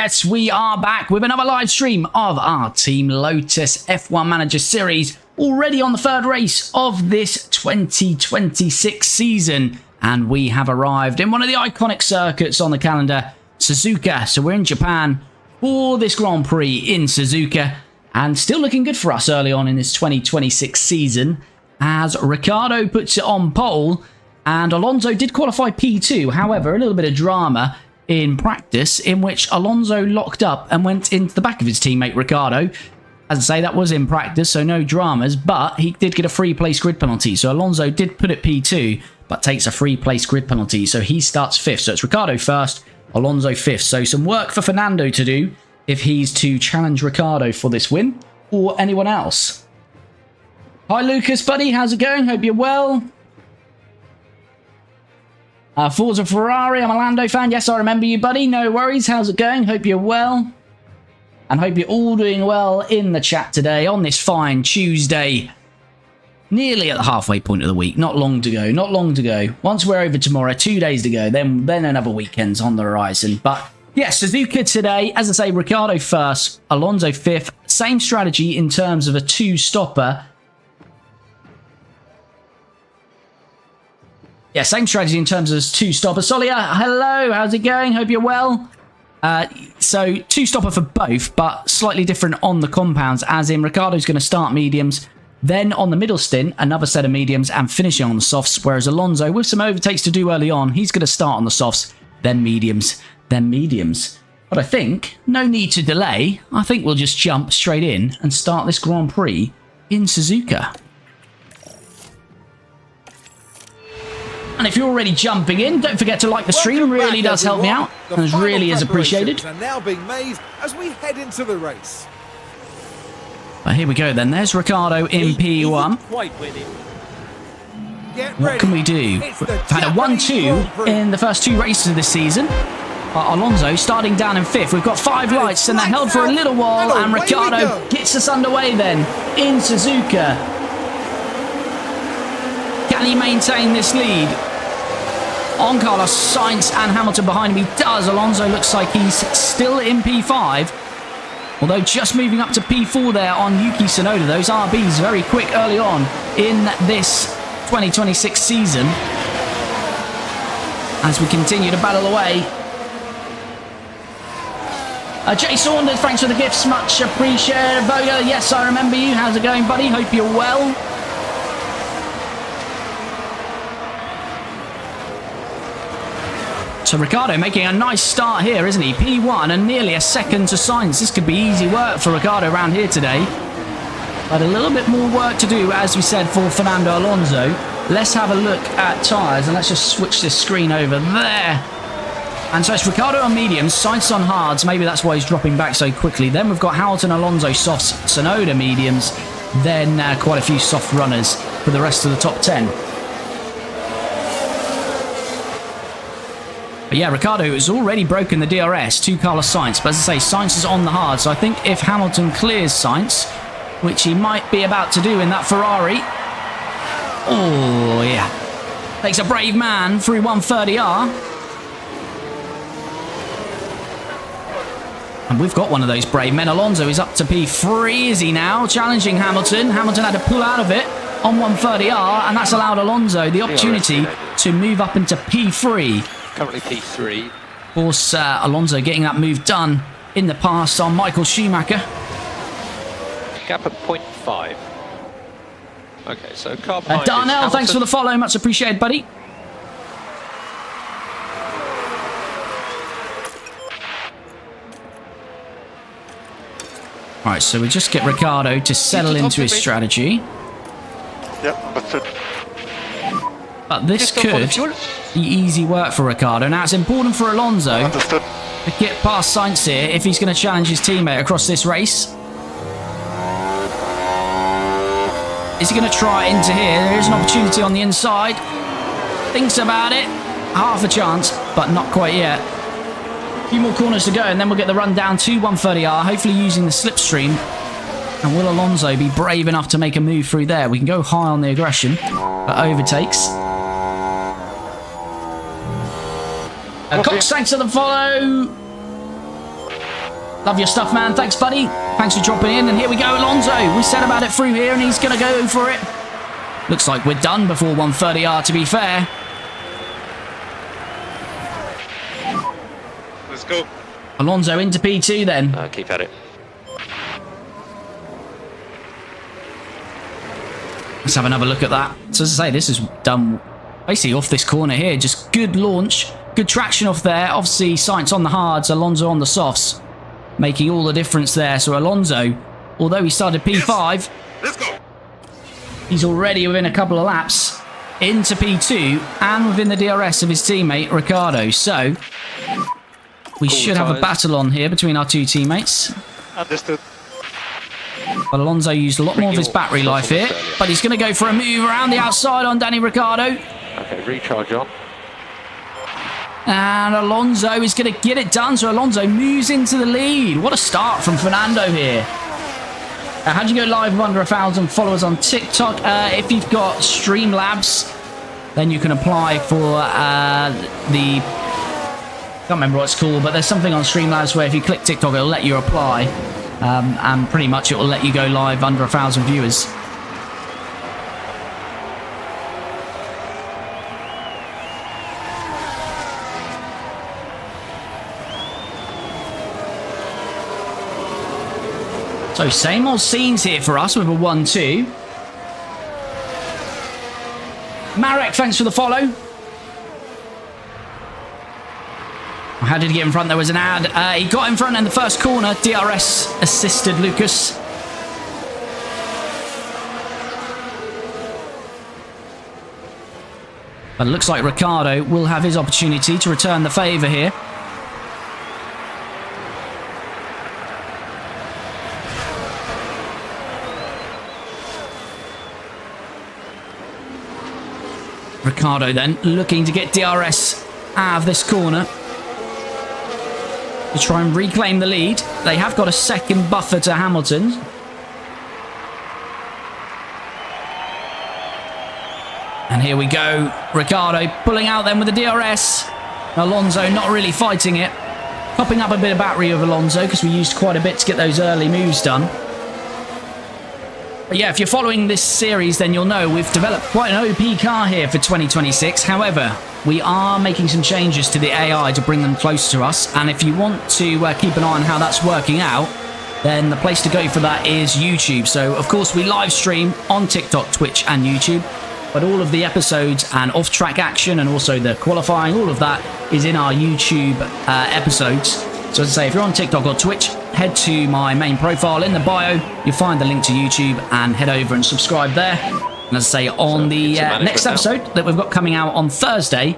Yes, we are back with another live stream of our Team Lotus F1 Manager Series, already on the third race of this 2026 season. And we have arrived in one of the iconic circuits on the calendar, Suzuka. So we're in Japan for this Grand Prix in Suzuka, and still looking good for us early on in this 2026 season, as Ricciardo puts it on pole, and Alonso did qualify P2. However, a little bit of drama in practice in which Alonso locked up and went into the back of his teammate Ricciardo. As I say, that was in practice, so no dramas, but he did get a free place grid penalty. So Alonso did put it P2, but takes a free place grid penalty, so he starts 5th. So it's Ricciardo first, Alonso 5th. So some work for Fernando to do if he's to challenge Ricciardo for this win, or anyone else. Hi Lucas, buddy, how's it going? Hope you're well. Forza Ferrari, I'm a Lando fan. Yes, I remember you, buddy. No worries. How's it going? Hope you're well. And hope you're all doing well in the chat today on this fine Tuesday. Nearly at the halfway point of the week. Not long to go. Not long to go. Once we're over tomorrow, 2 days to go. Then another weekend's on the horizon. But yeah, Suzuka today. As I say, Ricciardo first, Alonso 5th. Same strategy in terms of a two-stopper. Yeah, same strategy in terms of two-stopper. Solia, hello, how's it going? Hope you're well. So, two-stopper for both, but slightly different on the compounds, as in Ricciardo's going to start mediums, then on the middle stint, another set of mediums, and finishing on the softs, whereas Alonso, with some overtakes to do early on, he's going to start on the softs, then mediums, then mediums. But I think, no need to delay, I think we'll just jump straight in and start this Grand Prix in Suzuka. And if you're already jumping in, don't forget to like the stream. Really does help me out, and really is appreciated. Are now being made as we head into the race. But here we go then. There's Ricciardo in P1. What can we do? We've had a 1-2 in the first 2 races of this season. Alonso starting down in 5th. We've got 5 lights, and they're held for a little while, and Ricciardo gets us underway then in Suzuka. Can he maintain this lead? On Carlos Sainz and Hamilton behind him, he does. Alonso looks like he's still in P5. Although just moving up to P4 there on Yuki Tsunoda. Those RBs very quick early on in this 2026 season. As we continue to battle away. Jay Saunders, thanks for the gifts. Much appreciated. Boga, yes, I remember you. How's it going, buddy? Hope you're well. So Ricciardo making a nice start here, isn't he? P1 and nearly a second to Sainz. This could be easy work for Ricciardo around here today. But a little bit more work to do, as we said, for Fernando Alonso. Let's have a look at tyres, and let's just switch this screen over there. And so it's Ricciardo on mediums, Sainz on hards. Maybe that's why he's dropping back so quickly. Then we've got Hamilton, Alonso softs, Tsunoda mediums. Then quite a few soft runners for the rest of the top 10. But yeah, Ricciardo has already broken the DRS to Carlos Sainz. But as I say, Sainz is on the hard. So I think if Hamilton clears Sainz, which he might be about to do in that Ferrari. Oh, yeah. Takes a brave man through 130R. And we've got one of those brave men. Alonso is up to P3, is he now? Challenging Hamilton. Hamilton had to pull out of it on 130R. And that's allowed Alonso the opportunity to move up into P3. Currently P3. Of course, Alonso getting that move done in the past on Michael Schumacher. Gap at 0.5. Okay, so car behind Darnell, thanks for the follow. Much appreciated, buddy. Alright, so we just get Ricciardo to settle into his strategy. Yep, understood. But this could be easy work for Ricciardo. Now, it's important for Alonso to get past Sainz here if he's going to challenge his teammate across this race. Is he going to try into here? There is an opportunity on the inside. Thinks about it. Half a chance, but not quite yet. A few more corners to go, and then we'll get the run down to 130R, hopefully using the slipstream. And will Alonso be brave enough to make a move through there? We can go high on the aggression, but overtakes. Cox, thanks for the follow. Love your stuff, man. Thanks, buddy. Thanks for dropping in. And here we go, Alonso. We said about it through here, and he's going to go for it. Looks like we're done before 130R, to be fair. Let's go. Alonso into P2 then. Keep at it. Let's have another look at that. So as I say, this is done basically off this corner here. Just good launch, good traction off there. Obviously, Sainz on the hards, Alonso on the softs, making all the difference there. So Alonso, although he started P5, Let's go. he's already within a couple of laps into P2 and within the DRS of his teammate Ricciardo. So we should have a battle on here between our two teammates. Understood. But Alonso used a lot more of his battery life here. But he's going to go for a move around the outside on Daniel Ricciardo. Okay, recharge on. And Alonso is going to get it done. So Alonso moves into the lead. What a start from Fernando here. How do you go live with under 1,000 followers on TikTok? If you've got Streamlabs, then you can apply for the... I can't remember what it's called, but there's something on Streamlabs where if you click TikTok, it'll let you apply. And pretty much it will let you go live under 1,000 viewers. So same old scenes here for us with a 1-2. Marek, thanks for the follow. How did he get in front? There was an ad. He got in front in the first corner. DRS assisted Lucas. But it looks like Ricciardo will have his opportunity to return the favour here. Ricciardo then looking to get DRS out of this corner to try and reclaim the lead. They have got a second buffer to Hamilton. And here we go. Ricciardo pulling out then with the DRS. Alonso not really fighting it. Popping up a bit of battery of Alonso because we used quite a bit to get those early moves done. But yeah, if you're following this series, then you'll know we've developed quite an OP car here for 2026. However, we are making some changes to the AI to bring them close to us. And if you want to keep an eye on how that's working out, then the place to go for that is YouTube. So, of course, we live stream on TikTok, Twitch, and YouTube. But all of the episodes and off-track action and also the qualifying, all of that is in our YouTube episodes. So as I say, if you're on TikTok or Twitch, head to my main profile in the bio. You'll find the link to YouTube and head over and subscribe there. And as I say, on the next episode that we've got coming out on Thursday,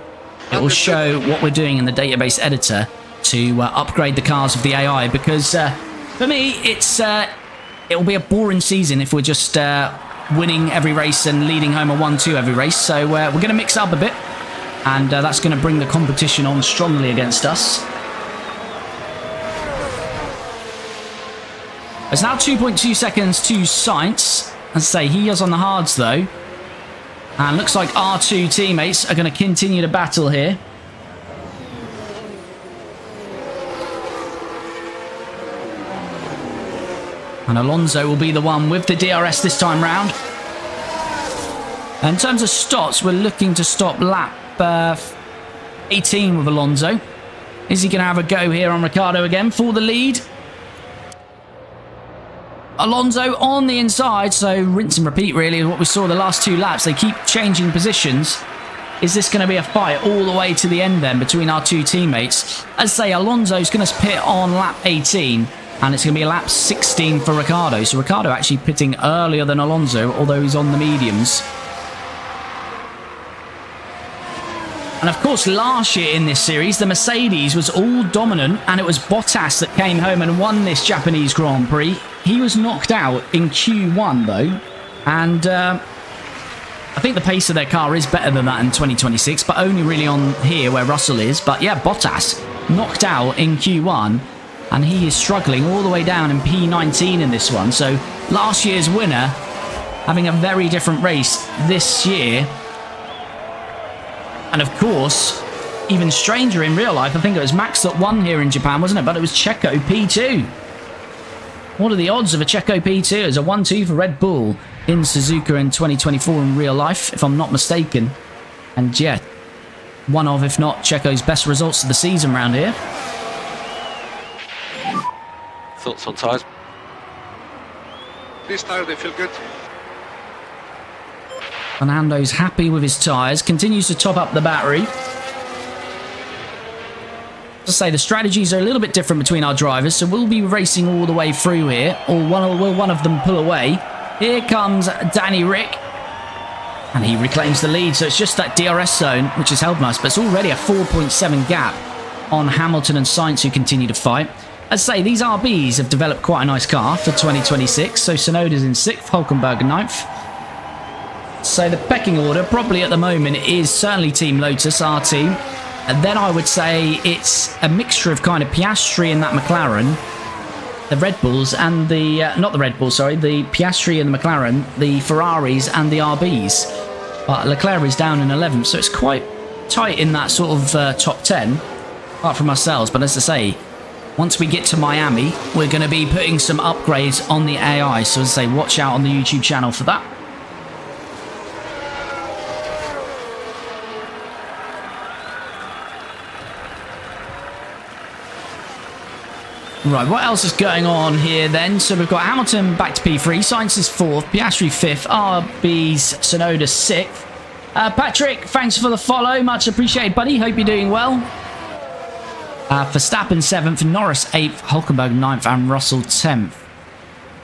it will show what we're doing in the database editor to upgrade the cars of the AI. Because for me, it will be a boring season if we're just winning every race and leading home a 1-2 every race. So we're going to mix up a bit, and that's going to bring the competition on strongly against us. It's now 2.2 seconds to Sainz. As I say, he is on the hards though. And looks like our two teammates are going to continue to battle here. And Alonso will be the one with the DRS this time round. And in terms of stops, we're looking to stop lap 18 with Alonso. Is he going to have a go here on Ricciardo again for the lead? Alonso on the inside, so rinse and repeat really is what we saw the last two laps. They keep changing positions. Is this going to be a fight all the way to the end then between our two teammates? As I say, Alonso's going to pit on lap 18, and it's going to be a lap 16 for Ricciardo. So Ricciardo actually pitting earlier than Alonso, although he's on the mediums. And of course, last year in this series, the Mercedes was all dominant, and it was Bottas that came home and won this Japanese Grand Prix. He was knocked out in Q1 though, and I think the pace of their car is better than that in 2026, but only really on here where Russell is. But yeah, Bottas knocked out in Q1, and he is struggling all the way down in P19 in this one. So last year's winner having a very different race this year. And of course, even stranger in real life. I think it was Max that won here in Japan, wasn't it? But it was Checo P2. What are the odds of a Checo P2 as a 1-2 for Red Bull in Suzuka in 2024 in real life, if I'm not mistaken? And yeah, one of, if not, Checo's best results of the season round here. Thoughts on tyres? These tires, they feel good. Fernando's happy with his tyres, continues to top up the battery. To say the strategies are a little bit different between our drivers, so we'll be racing all the way through here, or will one of them pull away? Here comes Danny Rick, and he reclaims the lead, so it's just that DRS zone which has helped us, but it's already a 4.7 gap on Hamilton and Sainz, who continue to fight. As I say, these RBs have developed quite a nice car for 2026, so Tsunoda's in 6th, Hülkenberg 9th. So the pecking order probably at the moment is certainly Team Lotus, our team. And then I would say it's a mixture of kind of Piastri and that McLaren, the Red Bulls and the, not the Red Bulls, sorry, the Piastri and the McLaren, the Ferraris and the RBs. But Leclerc is down in 11th, so it's quite tight in that sort of top 10, apart from ourselves. But as I say, once we get to Miami, we're going to be putting some upgrades on the AI. So as I say, watch out on the YouTube channel for that. Right, what else is going on here then? So we've got Hamilton back to P3, Sainz is 4th, Piastri 5th, RB's Tsunoda 6th. Patrick, thanks for the follow, much appreciated, buddy. Hope you're doing well. Verstappen 7th, Norris 8th, Hülkenberg 9th, and Russell 10th.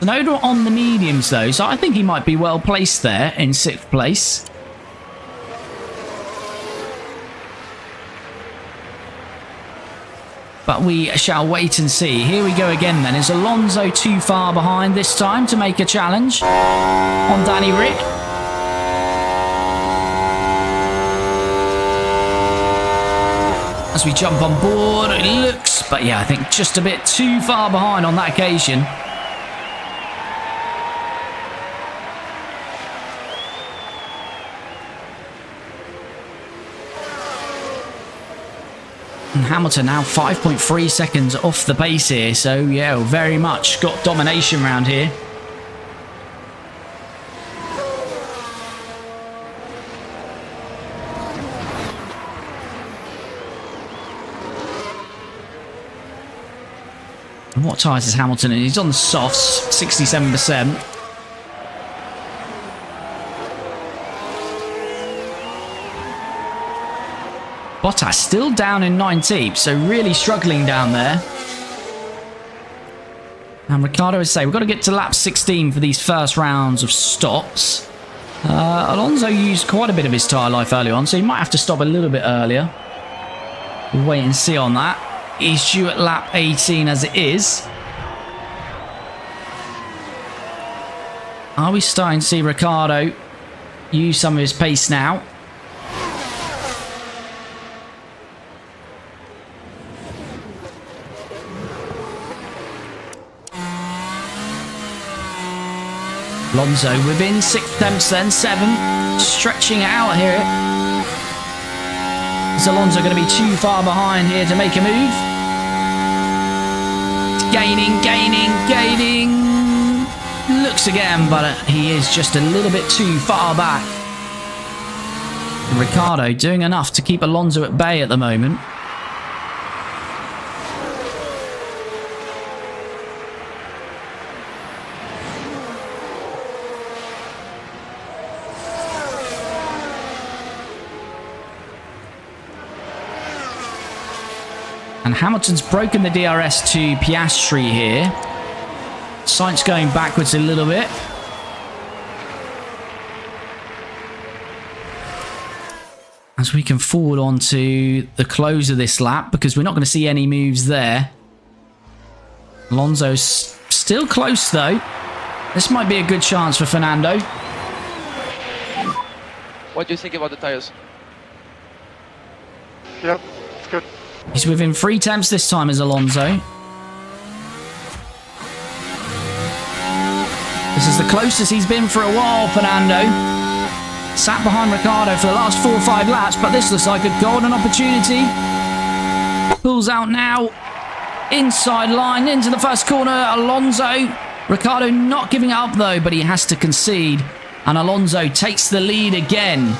Tsunoda on the mediums though, so I think he might be well placed there in 6th place. But we shall wait and see. Here we go again then. Is Alonso too far behind this time to make a challenge on Danny Rick? As we jump on board, it looks, but yeah, I think just a bit too far behind on that occasion. And Hamilton now 5.3 seconds off the pace here, so yeah, very much got domination round here. And what tyres is Hamilton in? He's on the softs, 67%. Bottas still down in 19th, so really struggling down there. And Ricciardo would say, we've got to get to lap 16 for these first rounds of stops. Alonso used quite a bit of his tyre life early on, so he might have to stop a little bit earlier. We'll wait and see on that. He's due at lap 18 as it is. Are we starting to see Ricciardo use some of his pace now? Alonso within 6 tenths then, 7, stretching out here. Is Alonso going to be too far behind here to make a move? Gaining. Looks again, but he is just a little bit too far back. Ricciardo doing enough to keep Alonso at bay at the moment. And Hamilton's broken the DRS to Piastri here. Sainz going backwards a little bit. As we can forward on to the close of this lap, because we're not going to see any moves there. Alonso's still close though. This might be a good chance for Fernando. What do you think about the tyres? Yep, it's good. He's within 3 tenths this time as Alonso. This is the closest he's been for a while, Fernando. sat behind Ricciardo for the last 4 or 5 laps, but this looks like a golden opportunity. Pulls out now. Inside line into the first corner. Alonso. Ricciardo not giving up though, but he has to concede. And Alonso takes the lead again.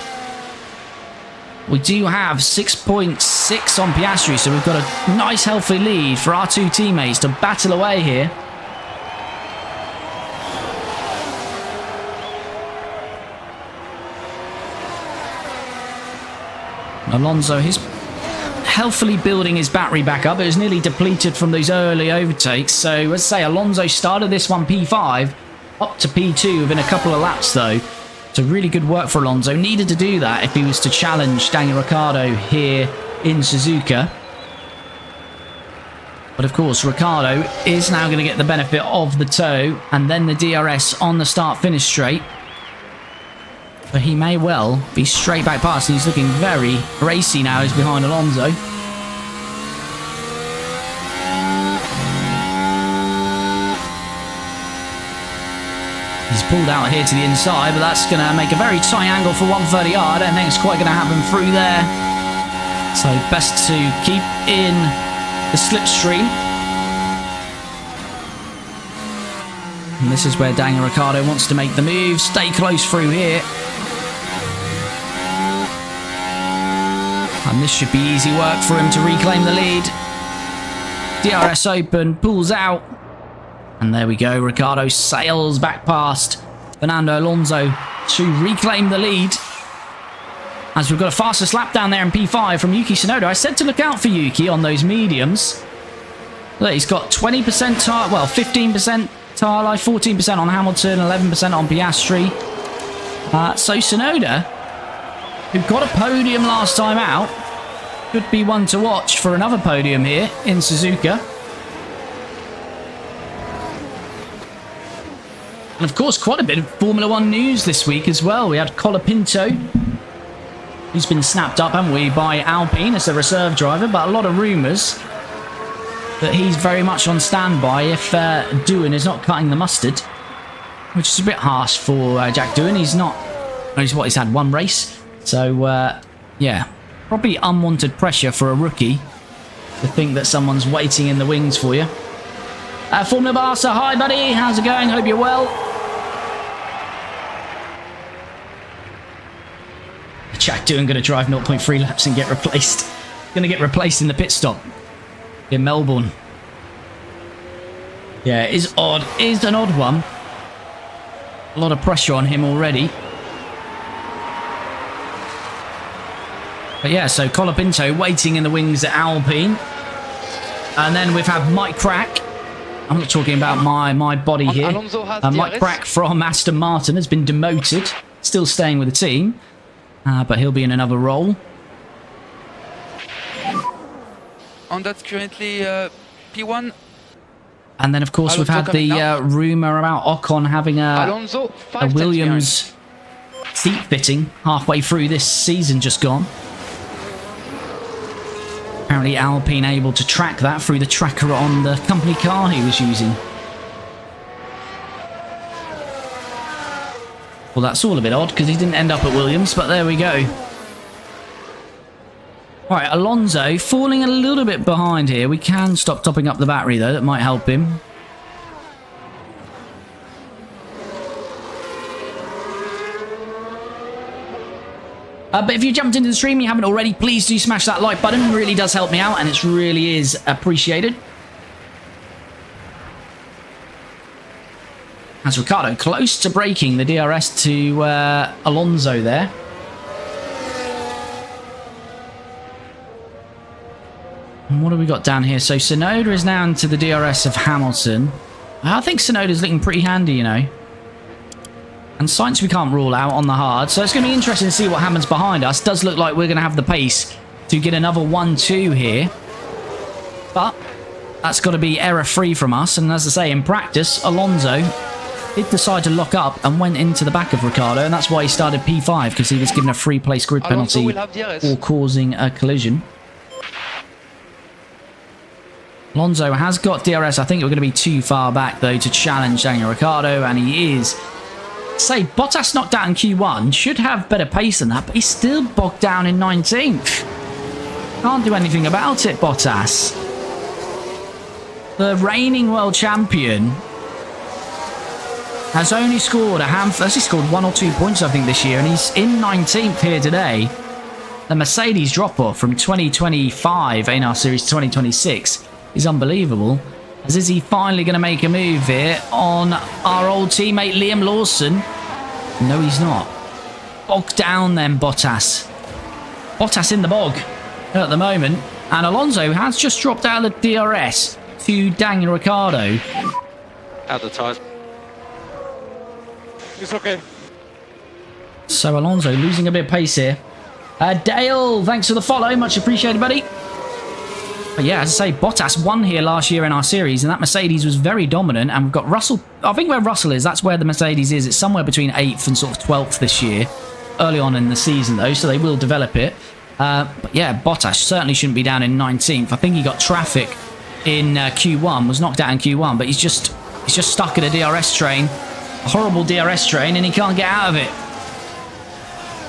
We do have 6.6 on Piastri, so we've got a nice healthy lead for our 2 teammates to battle away here. Alonso, he's healthily building his battery back up. It was nearly depleted from those early overtakes. So, let's say Alonso started this one P5 up to P2 within a couple of laps, though. So, really good work for Alonso. Needed to do that if he was to challenge Daniel Ricciardo here in Suzuka. But, of course, Ricciardo is now going to get the benefit of the tow and then the DRS on the start-finish straight. But he may well be straight back past, and he's looking very racy now. He's behind Alonso. He's pulled out here to the inside, but that's going to make a very tight angle for 130. I don't think it's quite going to happen through there. So best to keep in the slipstream. And this is where Daniel Ricciardo wants to make the move. Stay close through here. And this should be easy work for him to reclaim the lead. DRS open, pulls out. And there we go. Ricciardo sails back past Fernando Alonso to reclaim the lead. As we've got a fastest lap down there in P5 from Yuki Tsunoda. I said to look out for Yuki on those mediums. Look, he's got 20% tire, well, 15% tire life, 14% on Hamilton, 11% on Piastri. So Tsunoda, who got a podium last time out, could be one to watch for another podium here in Suzuka. And of course, quite a bit of Formula 1 news this week as well. We had Colapinto, who's been snapped up, haven't we, by Alpine as a reserve driver, but a lot of rumours that he's very much on standby if Doohan is not cutting the mustard, which is a bit harsh for Jack Doohan. He's not, he's had 1 race, so yeah, probably unwanted pressure for a rookie to think that someone's waiting in the wings for you. Formula Barca, hi buddy, how's it going? Hope you're well. Jack Doohan going to drive 0.3 laps and get replaced. Going to get replaced in the pit stop in Melbourne. Yeah, it is odd. It is an odd one. A lot of pressure on him already. But yeah, so Colapinto waiting in the wings at Alpine. And then we've had Mike Crack. I'm not talking about my body here. Mike Crack from Aston Martin has been demoted. Still staying with the team. But he'll be in another role. And that's currently P1. And then, of course, we've had the rumour about Ocon having a Williams seat fitting halfway through this season just gone. Apparently Alpine able to track that through the tracker on the company car he was using. Well, that's all a bit odd because he didn't end up at Williams, but there we go. Alright, Alonso falling a little bit behind here. We can stop topping up the battery though, that might help him. But if you jumped into the stream and you haven't already, please do smash that like button. It really does help me out and it really is appreciated. As Ricciardo close to breaking the DRS to Alonso there. And what have we got down here? So Tsunoda is now into the DRS of Hamilton. I think Tsunoda's looking pretty handy, you know. And Sainz we can't rule out on the hard. So it's going to be interesting to see what happens behind us. Does look like we're going to have the pace to get another 1-2 here. But that's got to be error-free from us. And as I say, in practice, Alonso did decide to lock up and went into the back of Ricciardo. And that's why he started P5, because he was given a free place grid penalty for causing a collision. Alonso has got DRS. I think we're going to be too far back, though, to challenge Daniel Ricciardo. And he is Say, Bottas knocked out in Q1, should have better pace than that, but he's still bogged down in 19th. Can't do anything about it, Bottas. The reigning world champion has only scored a handful. He scored 1 or 2 points, I think, this year, and he's in 19th here today. The Mercedes drop-off from 2025 in our series to 2026 is unbelievable. As is he finally going to make a move here on our old teammate Liam Lawson? No, he's not. Bogged down then, Bottas. Bottas in the bog at the moment. And Alonso has just dropped out of the DRS to Daniel Ricciardo. Out the tyres. It's okay. So Alonso losing a bit of pace here. Dale, thanks for the follow. Much appreciated, buddy. But yeah, as I say, Bottas won here last year in our series, and that Mercedes was very dominant. And we've got Russell. I think where Russell is, that's where the Mercedes is. It's somewhere between 8th and sort of 12th this year. Early on in the season, though, so they will develop it. But yeah, Bottas certainly shouldn't be down in 19th. I think he got traffic in Q1, was knocked out in Q1, but he's just stuck in a DRS train. A horrible DRS train, and he can't get out of it.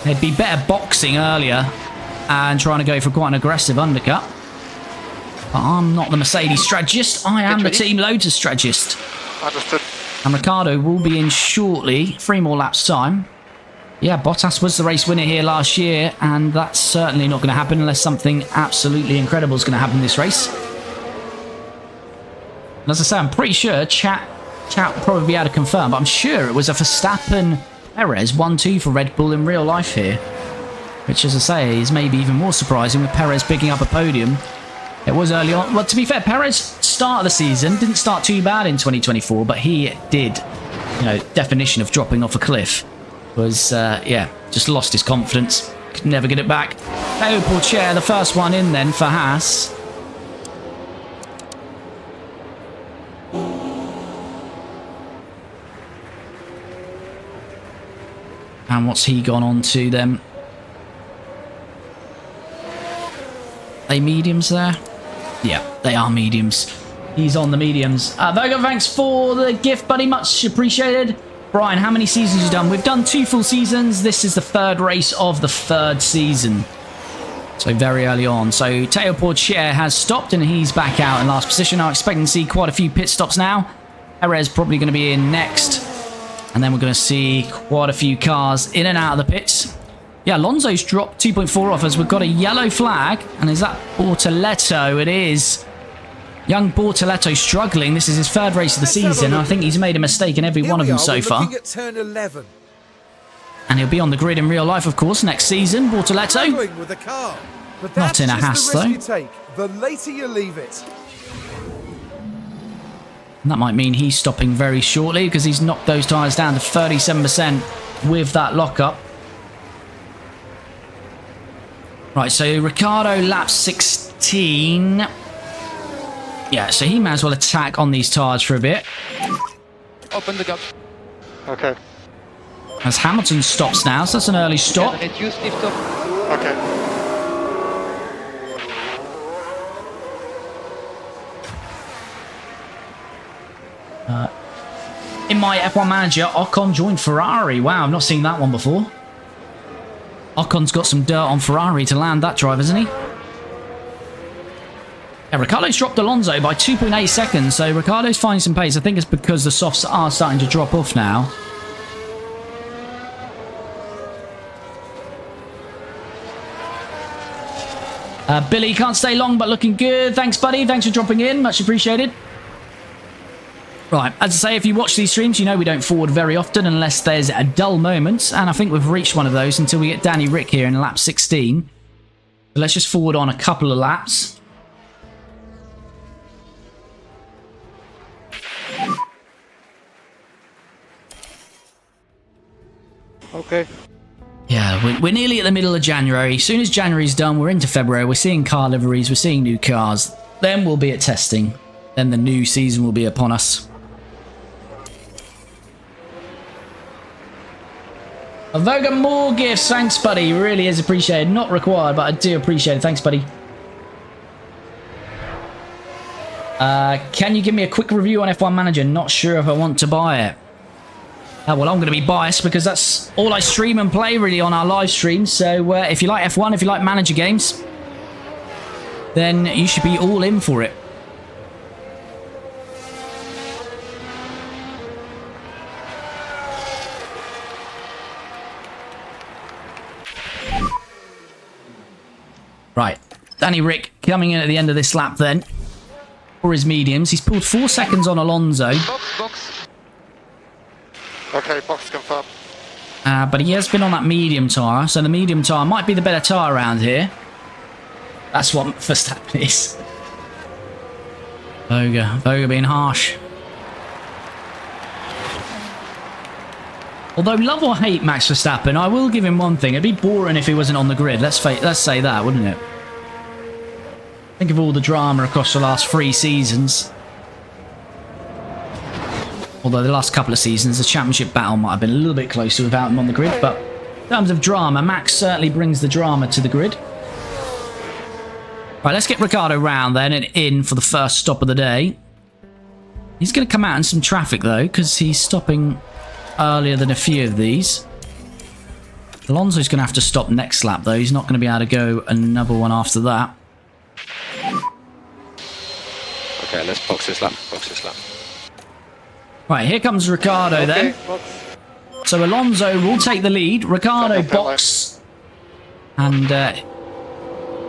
There'd be better boxing earlier and trying to go for quite an aggressive undercut. But I'm not the Mercedes strategist. I am the Team Lotus strategist. Understood. And Ricciardo will be in shortly. 3 more laps time. Yeah, Bottas was the race winner here last year, and that's certainly not going to happen unless something absolutely incredible is going to happen this race. And as I say, I'm pretty sure chat will probably be able to confirm, but I'm sure it was a Verstappen Perez 1-2 for Red Bull in real life here. Which, as I say, is maybe even more surprising with Perez picking up a podium. It was early on. Well, to be fair, Perez, start of the season, didn't start too bad in 2024, but he did, definition of dropping off a cliff. Was, just lost his confidence. Could never get it back. Théo Pourchaire, the first one in then for Haas. And what's he gone on to then? Are they mediums there? Yeah, they are mediums. He's on the mediums. Virgo, thanks for the gift, buddy. Much appreciated. Brian, how many seasons have you done? We've done 2 full seasons. This is the 3rd race of the 3rd season. So very early on. So Théo Pourchaire has stopped and he's back out in last position. I'm expecting to see quite a few pit stops now. Perez probably going to be in next. And then we're going to see quite a few cars in and out of the pits. Yeah, Alonso's dropped 2.4 off as we've got a yellow flag. And is that Bortoleto? It is. Young Bortoleto struggling. This is his 3rd race of the season. I think he's made a mistake in every one of them so far. At turn 11. And he'll be on the grid in real life, of course, next season. Bortoleto. With the car. But Not in a Haas, though. You take, the later you leave it. And that might mean he's stopping very shortly because he's knocked those tyres down to 37% with that lockup. Right, so Ricciardo lap 16. Yeah, so he might as well attack on these tyres for a bit. Open the gap. Okay. As Hamilton stops now, so that's an early stop. Reduce lift off. Okay. In my F1 manager, Ocon joined Ferrari. Wow, I've not seen that one before. Ocon's got some dirt on Ferrari to land that drive, hasn't he? Yeah, Ricciardo's dropped Alonso by 2.8 seconds, so Ricciardo's finding some pace. I think it's because the softs are starting to drop off now. Billy can't stay long, but looking good. Thanks, buddy. Thanks for dropping in. Much appreciated. Right, as I say, if you watch these streams, you know we don't forward very often unless there's a dull moment, and I think we've reached one of those until we get Danny Rick here in lap 16. So let's just forward on a couple of laps. Okay. Yeah, we're nearly at the middle of January. As soon as January's done, we're into February. We're seeing car liveries, we're seeing new cars. Then we'll be at testing. Then the new season will be upon us. Avoga, more gifts. Thanks, buddy. Really is appreciated. Not required, but I do appreciate it. Thanks, buddy. Can you give me a quick review on F1 Manager? Not sure if I want to buy it. Well, I'm going to be biased because that's all I stream and play really on our live streams. So if you like F1, if you like manager games, then you should be all in for it. Right, Danny Rick coming in at the end of this lap then for his mediums. He's pulled 4 seconds on Alonso. Box. Okay, box confirmed. But he has been on that medium tyre, so the medium tyre might be the better tyre around here. That's what Verstappen is. Voga being harsh. Although love or hate Max Verstappen, I will give him one thing. It'd be boring if he wasn't on the grid. Let's say that, wouldn't it? Think of all the drama across the last 3 seasons. Although the last couple of seasons, the championship battle might have been a little bit closer without him on the grid. But in terms of drama, Max certainly brings the drama to the grid. Right, let's get Ricciardo round then and in for the first stop of the day. He's going to come out in some traffic though, because he's stopping earlier than a few of these. Alonso's going to have to stop next lap though. He's not going to be able to go another one after that. Okay, let's box this lap. Right, here comes Ricciardo then. Box. So Alonso will take the lead. Ricciardo box. And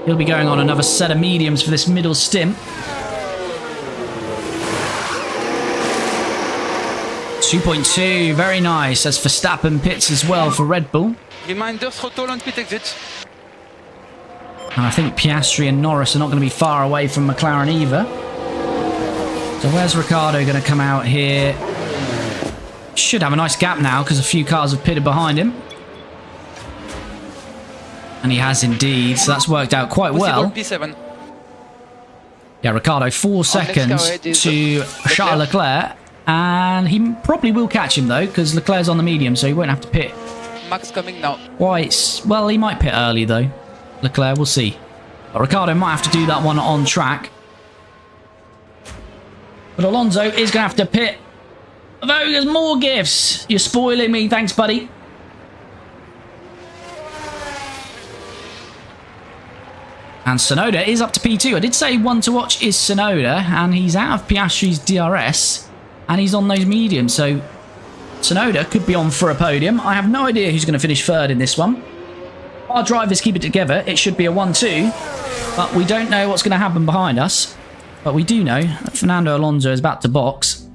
he'll be going on another set of mediums for this middle stint. 2.2, very nice. As Verstappen pits as well for Red Bull. Reminder, throttle on pit exit. And I think Piastri and Norris are not going to be far away from McLaren either. So where's Ricciardo going to come out here? Should have a nice gap now because a few cars have pitted behind him. And he has indeed, so that's worked out quite well. P7. Yeah, Ricciardo 4 seconds to Charles Leclerc. And he probably will catch him though, because Leclerc's on the medium, so he won't have to pit. Max coming now. Well, he might pit early though. Leclerc, we'll see. But Ricciardo might have to do that one on track. But Alonso is going to have to pit. Although there's more gifts. You're spoiling me. Thanks, buddy. And Tsunoda is up to P2. I did say one to watch is Tsunoda. And he's out of Piastri's DRS. And he's on those mediums. So Tsunoda could be on for a podium. I have no idea who's going to finish third in this one. Our drivers keep it together. It should be a 1-2. But we don't know what's going to happen behind us. But we do know that Fernando Alonso is about to box.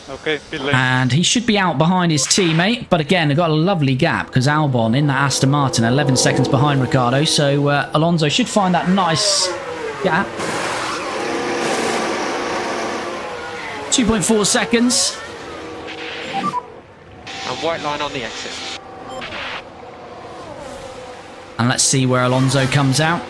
Okay, pit lane. And he should be out behind his teammate. But again, they've got a lovely gap because Albon in that Aston Martin, 11 seconds behind Ricciardo. So Alonso should find that nice gap. 2.4 seconds. And white line on the exit. And let's see where Alonso comes out.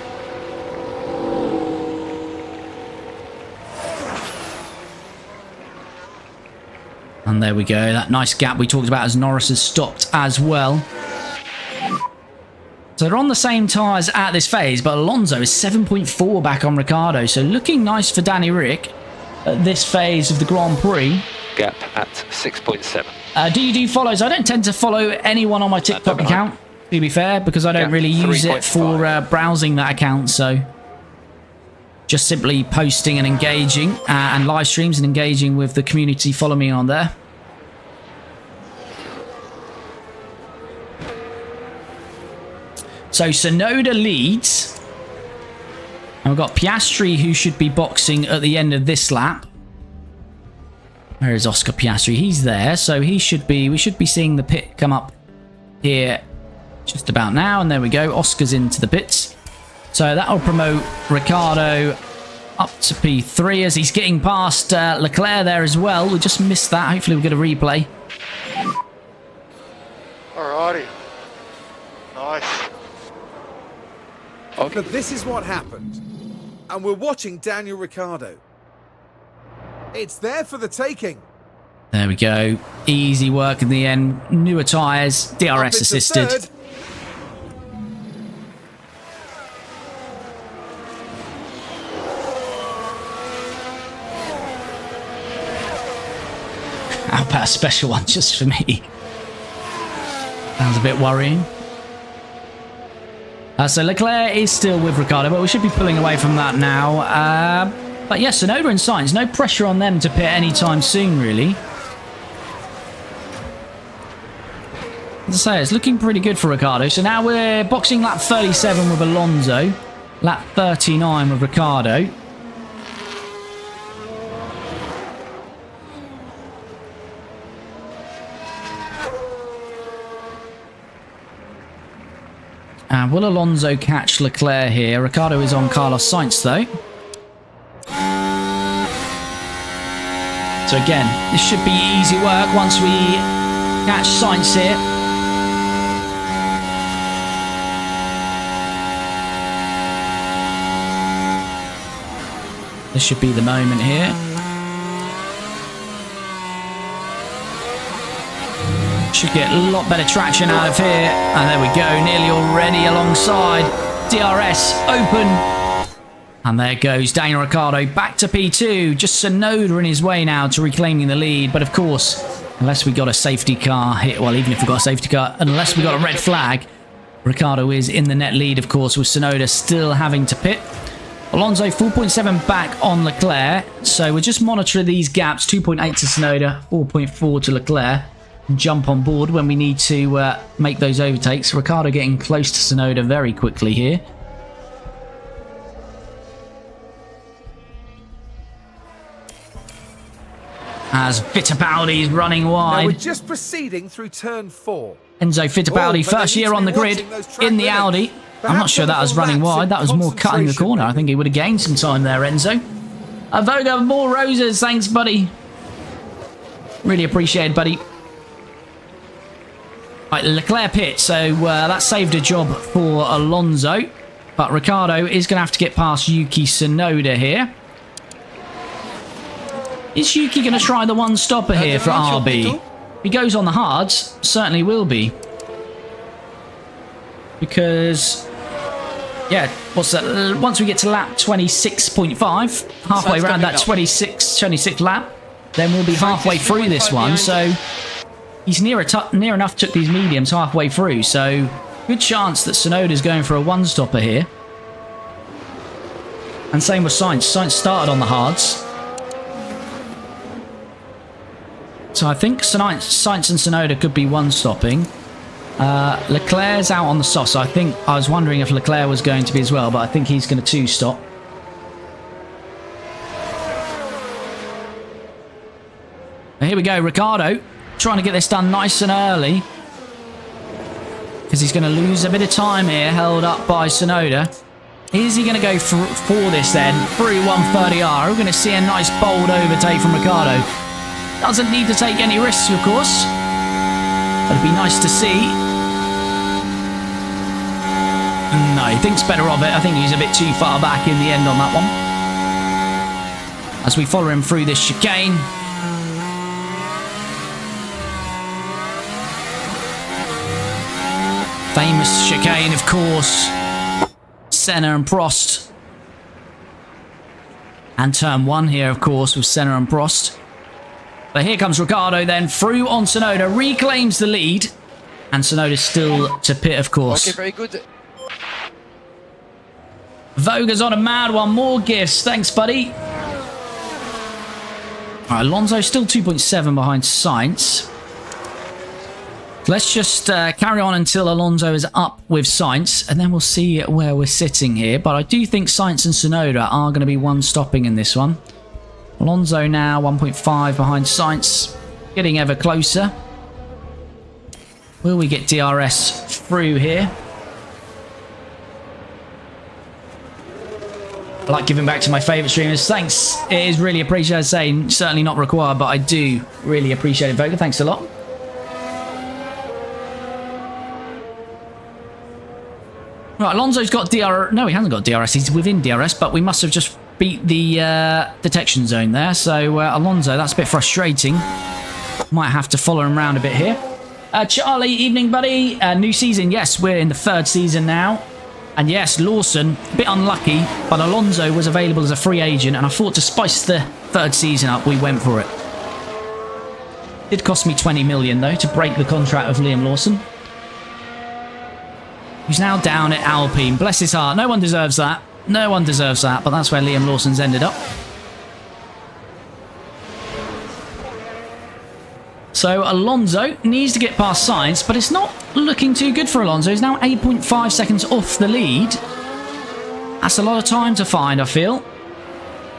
And there we go. That nice gap we talked about as Norris has stopped as well. So they're on the same tyres at this phase, but Alonso is 7.4 back on Ricciardo. So looking nice for Danny Rick at this phase of the Grand Prix. Gap at 6.7. Do you do follows? I don't tend to follow anyone on my TikTok account, to be fair, because I don't really use it for browsing that account. So just simply posting and engaging and live streams and engaging with the community. Follow me on there. So Tsunoda leads. And we've got Piastri who should be boxing at the end of this lap. Where is Oscar Piastri? He's there, so we should be seeing the pit come up here just about now. And there we go. Oscar's into the pits. So that'll promote Ricciardo up to P3 as he's getting past Leclerc there as well. We just missed that. Hopefully we'll get a replay. Alrighty. Nice. But this is what happened. And we're watching Daniel Ricciardo. It's there for the taking. There we go. Easy work in the end. Newer tyres, DRS assisted. Third. How about a special one just for me? Sounds a bit worrying. So Leclerc is still with Ricciardo, but we should be pulling away from that now. But yeah, Tsunoda and Sainz, no pressure on them to pit anytime soon, really. As I say, it's looking pretty good for Ricciardo. So now we're boxing lap 37 with Alonso, lap 39 with Ricciardo. And will Alonso catch Leclerc here? Ricciardo is on Carlos Sainz though. So again, this should be easy work once we catch Sainz here. This should be the moment here. Should get a lot better traction out of here. And there we go, nearly already alongside. DRS open. And there goes Daniel Ricciardo back to P2. Just Tsunoda in his way now to reclaiming the lead. But of course, unless we got a safety car hit, well, even if we got a safety car, unless we got a red flag, Ricciardo is in the net lead, of course, with Tsunoda still having to pit. Alonso 4.7 back on Leclerc. So we'll just monitor these gaps. 2.8 to Tsunoda, 4.4 to Leclerc. Jump on board when we need to make those overtakes. Ricciardo getting close to Tsunoda very quickly here. As Fittipaldi's running wide. Now we're just proceeding through turn 4. Enzo Fittipaldi, first year on the grid in the Audi. I'm not sure that was running wide. That was more cutting the corner. I think he would have gained some time there, Enzo. Avoga, more roses. Thanks, buddy. Really appreciate it, buddy. Right, Leclerc pit, so that saved a job for Alonso. But Ricciardo is going to have to get past Yuki Tsunoda here. Is Yuki going to try the one-stopper here for RB? If he goes on the hards, certainly will be. Because, yeah, what's that? Once we get to lap 26.5, halfway around that 26th lap, then we'll be halfway through this one. So he's near enough took these mediums halfway through. So good chance that Tsunoda's going for a one-stopper here. And same with Sainz. Sainz started on the hards. So I think Sainz and Tsunoda could be one-stopping. Leclerc's out on the soft, so I was wondering if Leclerc was going to be as well, but I think he's going to two-stop. Here we go, Ricciardo trying to get this done nice and early. Because he's going to lose a bit of time here, held up by Tsunoda. Is he going to go for this then? Through 130R. We're going to see a nice bold overtake from Ricciardo. Doesn't need to take any risks, of course. But it'd be nice to see. No, he thinks better of it. I think he's a bit too far back in the end on that one. As we follow him through this chicane. Famous chicane, of course. Senna and Prost. And turn 1 here, of course, with Senna and Prost. But here comes Ricciardo then, through on Tsunoda, reclaims the lead. And Tsunoda's still to pit, of course. Okay, very good. Voga's on a mad one, more gifts. Thanks, buddy. Alright, Alonso still 2.7 behind Sainz. Let's just carry on until Alonso is up with Sainz, and then we'll see where we're sitting here. But I do think Sainz and Tsunoda are going to be one-stopping in this one. Alonso now 1.5 behind Sainz, getting ever closer. Will we get DRS through here? I like giving back to my favourite streamers. Thanks. It is really appreciated. Saying certainly not required, but I do really appreciate it, Voga. Thanks a lot. Right, Alonso's got DRS. No, he hasn't got DRS. He's within DRS, but we must have just beat the detection zone there. So Alonso, that's a bit frustrating. Might have to follow him around a bit here. Charlie, evening buddy. New season, yes, we're in the 3rd season now. And yes, Lawson, a bit unlucky, but Alonso was available as a free agent, and I thought to spice the 3rd season up, we went for it. Did cost me 20 million, though, to break the contract of Liam Lawson. Who's now down at Alpine. Bless his heart. No one deserves that. No one deserves that, but that's where Liam Lawson's ended up. So Alonso needs to get past Sainz, but it's not looking too good for Alonso. He's now 8.5 seconds off the lead. That's a lot of time to find, I feel.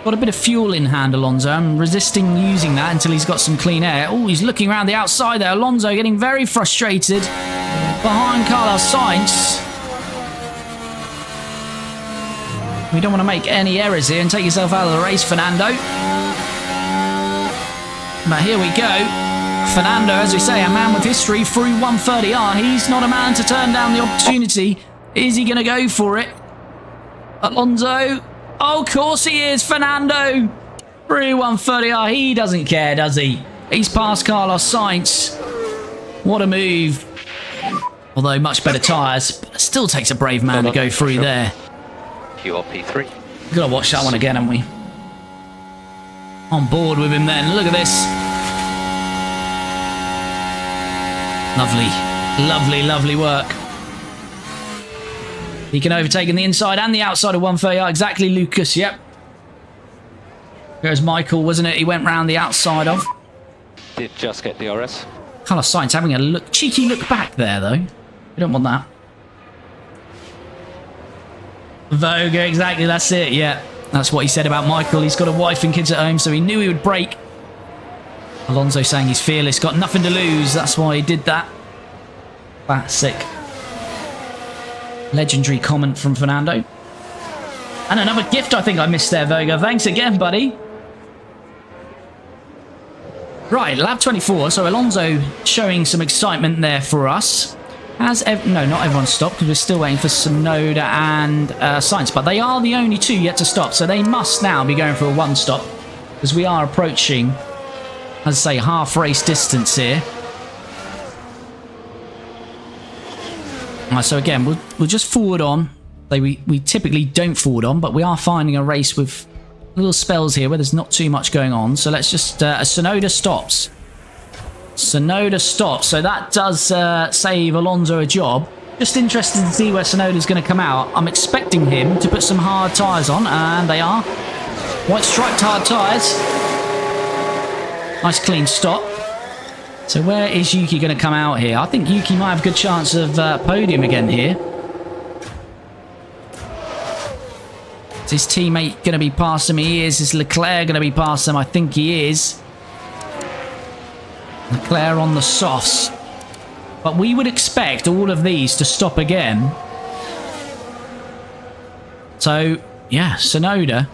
Got a bit of fuel in hand, Alonso. I'm resisting using that until he's got some clean air. Oh, he's looking around the outside there. Alonso getting very frustrated behind Carlos Sainz. We don't want to make any errors here and take yourself out of the race, Fernando. But here we go. Fernando, as we say, a man with history through 130R. He's not a man to turn down the opportunity. Is he going to go for it? Alonso. Oh, of course he is, Fernando. Through 130R. He doesn't care, does he? He's past Carlos Sainz. What a move. Although much better tyres, but it still takes a brave man to go through there. You're P3. We've got to watch that one again, haven't we? On board with him then. Look at this. Lovely, lovely, lovely work. He can overtake in the inside and the outside of 130R. Exactly, Lucas, yep. There's Michael, wasn't it? He went round the outside of. Did just get DRS. Carlos Sainz having a cheeky look back there, though. We don't want that. Voga, exactly, that's it, yeah. That's what he said about Michael. He's got a wife and kids at home, so he knew he would break. Alonso saying he's fearless, got nothing to lose. That's why he did that. Classic. Legendary comment from Fernando. And another gift I think I missed there, Voga. Thanks again, buddy. Right, lap 24. So Alonso showing some excitement there for us. No, not everyone stopped because we're still waiting for Tsunoda and Sainz. But they are the only two yet to stop. So they must now be going for a one stop because we are approaching, as I say, half race distance here. Right, so again, we'll just forward on. We typically don't forward on, but we are finding a race with little spells here where there's not too much going on. So let's just... Tsunoda stops. Tsunoda stops. So that does save Alonso a job. Just interested to see where Tsunoda's going to come out. I'm expecting him to put some hard tyres on, and they are. White striped hard tyres. Nice clean stop. So where is Yuki going to come out here? I think Yuki might have a good chance of podium again here. Is his teammate going to be past him? He is. Is Leclerc going to be past him? I think he is. Leclerc on the softs. But we would expect all of these to stop again. So, yeah, Tsunoda.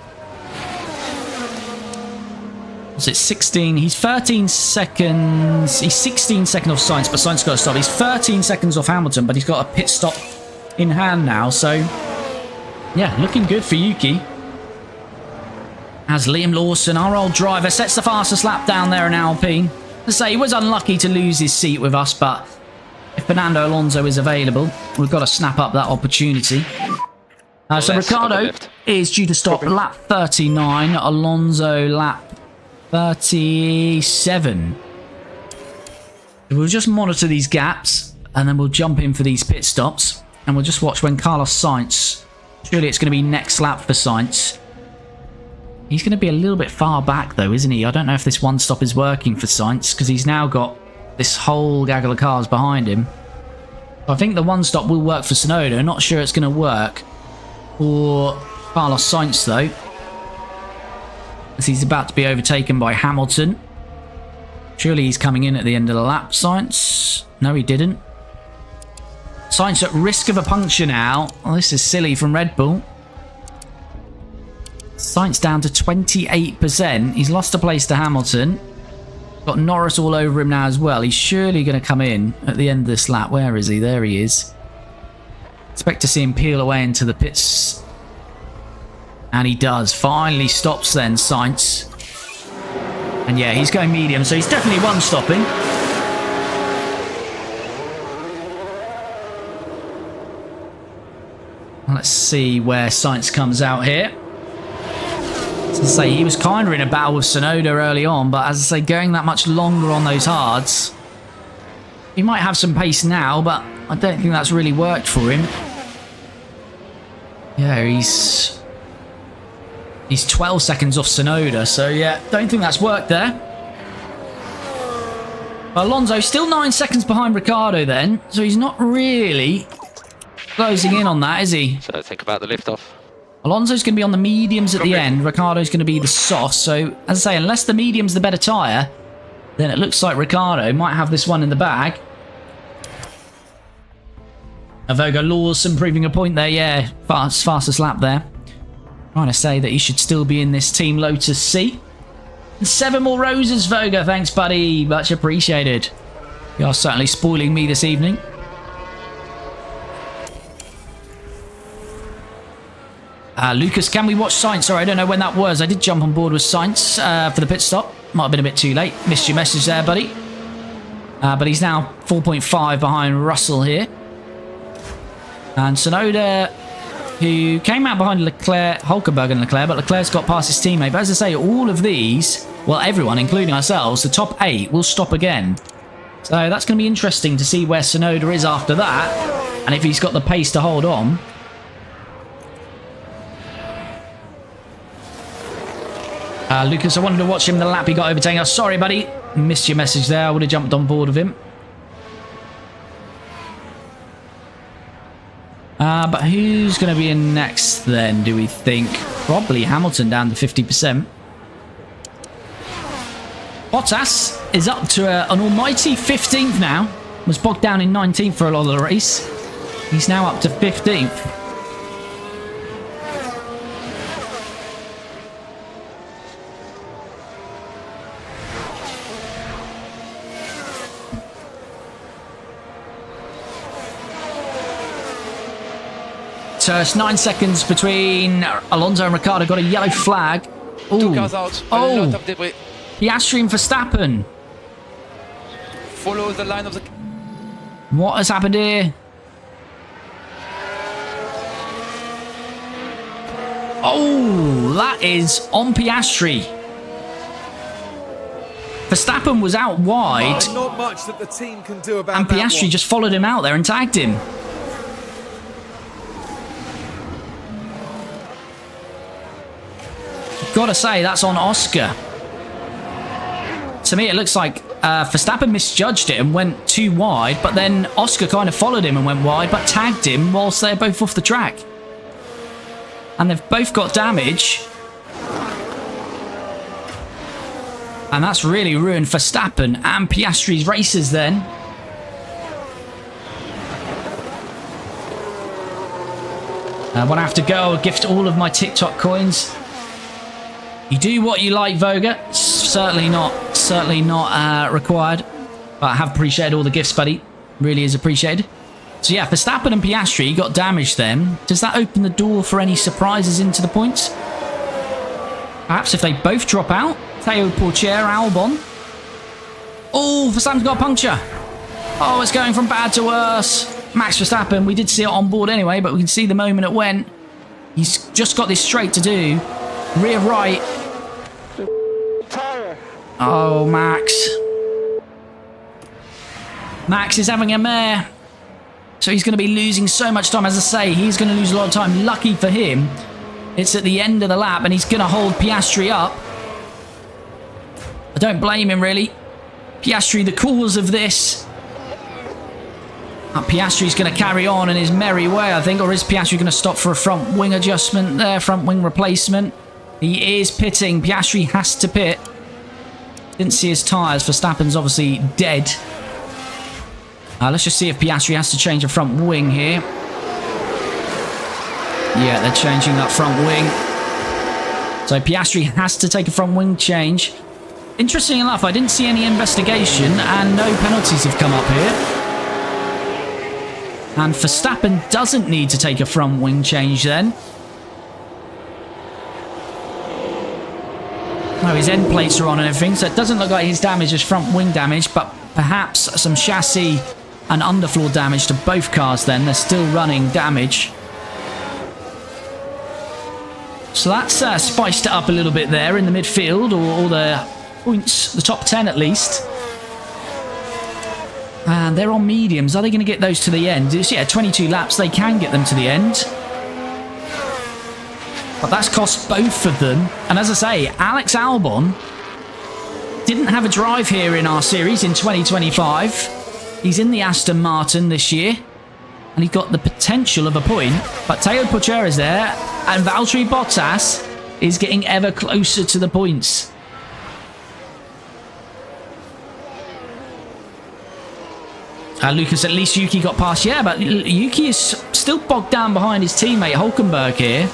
Was it 16? He's 13 seconds. He's 16 seconds off Sainz, but Sainz got to stop. He's 13 seconds off Hamilton, but he's got a pit stop in hand now. So, yeah, looking good for Yuki. As Liam Lawson, our old driver, sets the fastest lap down there in Alpine. As I say, he was unlucky to lose his seat with us, but if Fernando Alonso is available, we've got to snap up that opportunity. So Ricciardo is due to stop lap 39. Alonso lap 37. We'll just monitor these gaps and then we'll jump in for these pit stops and we'll just watch when Carlos Sainz, surely it's going to be next lap for Sainz. He's going to be a little bit far back though, isn't he? I don't know if this one stop is working for Sainz because he's now got this whole gaggle of cars behind him. I think the one stop will work for Tsunoda. I'm not sure it's going to work for Carlos Sainz though, as he's about to be overtaken by Hamilton. Surely he's coming in at the end of the lap, Sainz. No, he didn't. Sainz at risk of a puncture now. Oh, this is silly from Red Bull. Sainz down to 28%. He's lost a place to Hamilton. Got Norris all over him now as well. He's surely going to come in at the end of this lap. Where is he? There he is. Expect to see him peel away into the pits. And he does. Finally stops then, Sainz. And yeah, he's going medium, so he's definitely one stopping. Let's see where Sainz comes out here. As I say, he was kind of in a battle with Tsunoda early on, but as I say, going that much longer on those hards, he might have some pace now, but I don't think that's really worked for him. Yeah, he's 12 seconds off Tsunoda, so yeah, don't think that's worked there. But Alonso still 9 seconds behind Ricciardo then, so he's not really closing in on that, is he? So think about the liftoff. Alonso's going to be on the mediums at the end. Ricciardo's going to be the softs. So, as I say, unless the medium's the better tyre, then it looks like Ricciardo might have this one in the bag. Avogo Lawson proving a point there. Yeah, fastest lap there. Trying to say that he should still be in this Team Lotus seat. And 7 more roses, Voga. Thanks, buddy. Much appreciated. You are certainly spoiling me this evening. Lucas, can we watch Sainz? Sorry, I don't know when that was. I did jump on board with Sainz for the pit stop. Might have been a bit too late. Missed your message there, buddy. But he's now 4.5 behind Russell here. And Tsunoda, who came out behind Leclerc, Hulkenberg and Leclerc, but Leclerc's got past his teammate. But as I say, all of these, well, everyone, including ourselves, the top 8 will stop again. So that's going to be interesting to see where Tsunoda is after that, and if he's got the pace to hold on. Lucas, I wanted to watch him the lap he got overtaken. Oh, sorry, buddy. Missed your message there. I would have jumped on board with him. But who's going to be in next then, do we think? Probably Hamilton down to 50%. Bottas is up to an almighty 15th now. Was bogged down in 19th for a lot of the race. He's now up to 15th. So it's 9 seconds between Alonso and Ricciardo. Got a yellow flag. Ooh. 2 cars out. A lot of debris. Piastri and Verstappen. Follow the line of the... What has happened here? Oh, that is on Piastri. Verstappen was out wide. Not much that the team can do about and Piastri just followed him out there and tagged him. Gotta say, that's on Oscar. To me, it looks like Verstappen misjudged it and went too wide, but then Oscar kind of followed him and went wide, but tagged him whilst they're both off the track. And they've both got damage. And that's really ruined Verstappen and Piastri's races then. When I have to go, I'll gift all of my TikTok coins. You do what you like, Voga. Certainly not required. But I have appreciated all the gifts, buddy. Really is appreciated. So yeah, Verstappen and Piastri got damaged then. Does that open the door for any surprises into the points? Perhaps if they both drop out. Theo Porcher, Albon. Oh, Verstappen's got a puncture. Oh, it's going from bad to worse. Max Verstappen, we did see it on board anyway, but we can see the moment it went. He's just got this straight to do. Rear right. Oh, Max. Max is having a mare. So he's going to be losing so much time. As I say, he's going to lose a lot of time. Lucky for him, it's at the end of the lap and he's going to hold Piastri up. I don't blame him, really. Piastri, the cause of this. Piastri's going to carry on in his merry way, I think. Or is Piastri going to stop for a front wing adjustment there? Front wing replacement. He is pitting. Piastri has to pit. Didn't see his tyres. Verstappen's obviously dead. Let's just see if Piastri has to change a front wing here. Yeah, they're changing that front wing. So Piastri has to take a front wing change. Interesting enough, I didn't see any investigation and no penalties have come up here. And Verstappen doesn't need to take a front wing change then. No, his end plates are on and everything, so it doesn't look like his damage is front wing damage, but perhaps some chassis and underfloor damage to both cars then. They're still running damage. So that's spiced it up a little bit there in the midfield, or the points, the top 10 at least. And they're on mediums. Are they going to get those to the end? It's, 22 laps. They can get them to the end. But that's cost both of them. And as I say, Alex Albon didn't have a drive here in our series in 2025. He's in the Aston Martin this year. And he got the potential of a point. But Teo Pourchaire is there. And Valtteri Bottas is getting ever closer to the points. Lucas, at least Yuki got past. Yeah, but Yuki is still bogged down behind his teammate Hülkenberg here.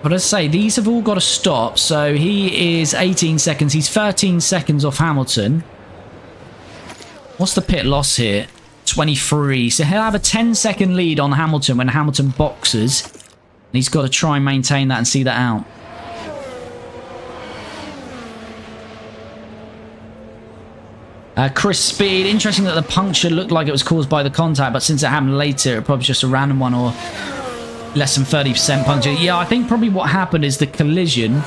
But as I say, these have all got to stop. So he is 18 seconds. He's 13 seconds off Hamilton. What's the pit loss here? 23. So he'll have a 10-second lead on Hamilton when Hamilton boxes. And he's got to try and maintain that and see that out. Chris Speed, interesting that the puncture looked like it was caused by the contact, but since it happened later, it probably just a random one or less than 30% puncture. Yeah, I think probably what happened is the collision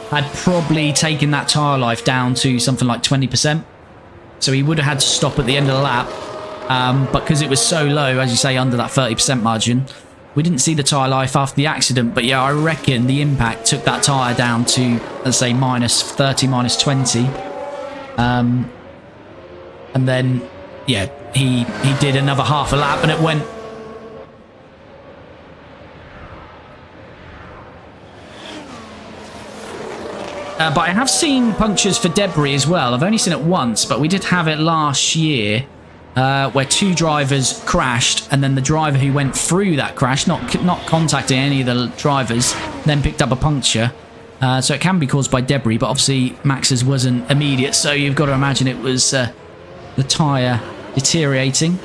had probably taken that tyre life down to something like 20%. So he would have had to stop at the end of the lap. But because it was so low, as you say, under that 30% margin, we didn't see the tyre life after the accident. But yeah, I reckon the impact took that tyre down to, let's say, minus 30, minus 20. And then, yeah, he did another half a lap and it went... but I have seen punctures for debris as well. I've only seen it once, but we did have it last year where two drivers crashed and then the driver who went through that crash, not contacting any of the drivers, then picked up a puncture. So it can be caused by debris, but obviously Max's wasn't immediate, so you've got to imagine it was... the tyre deteriorating.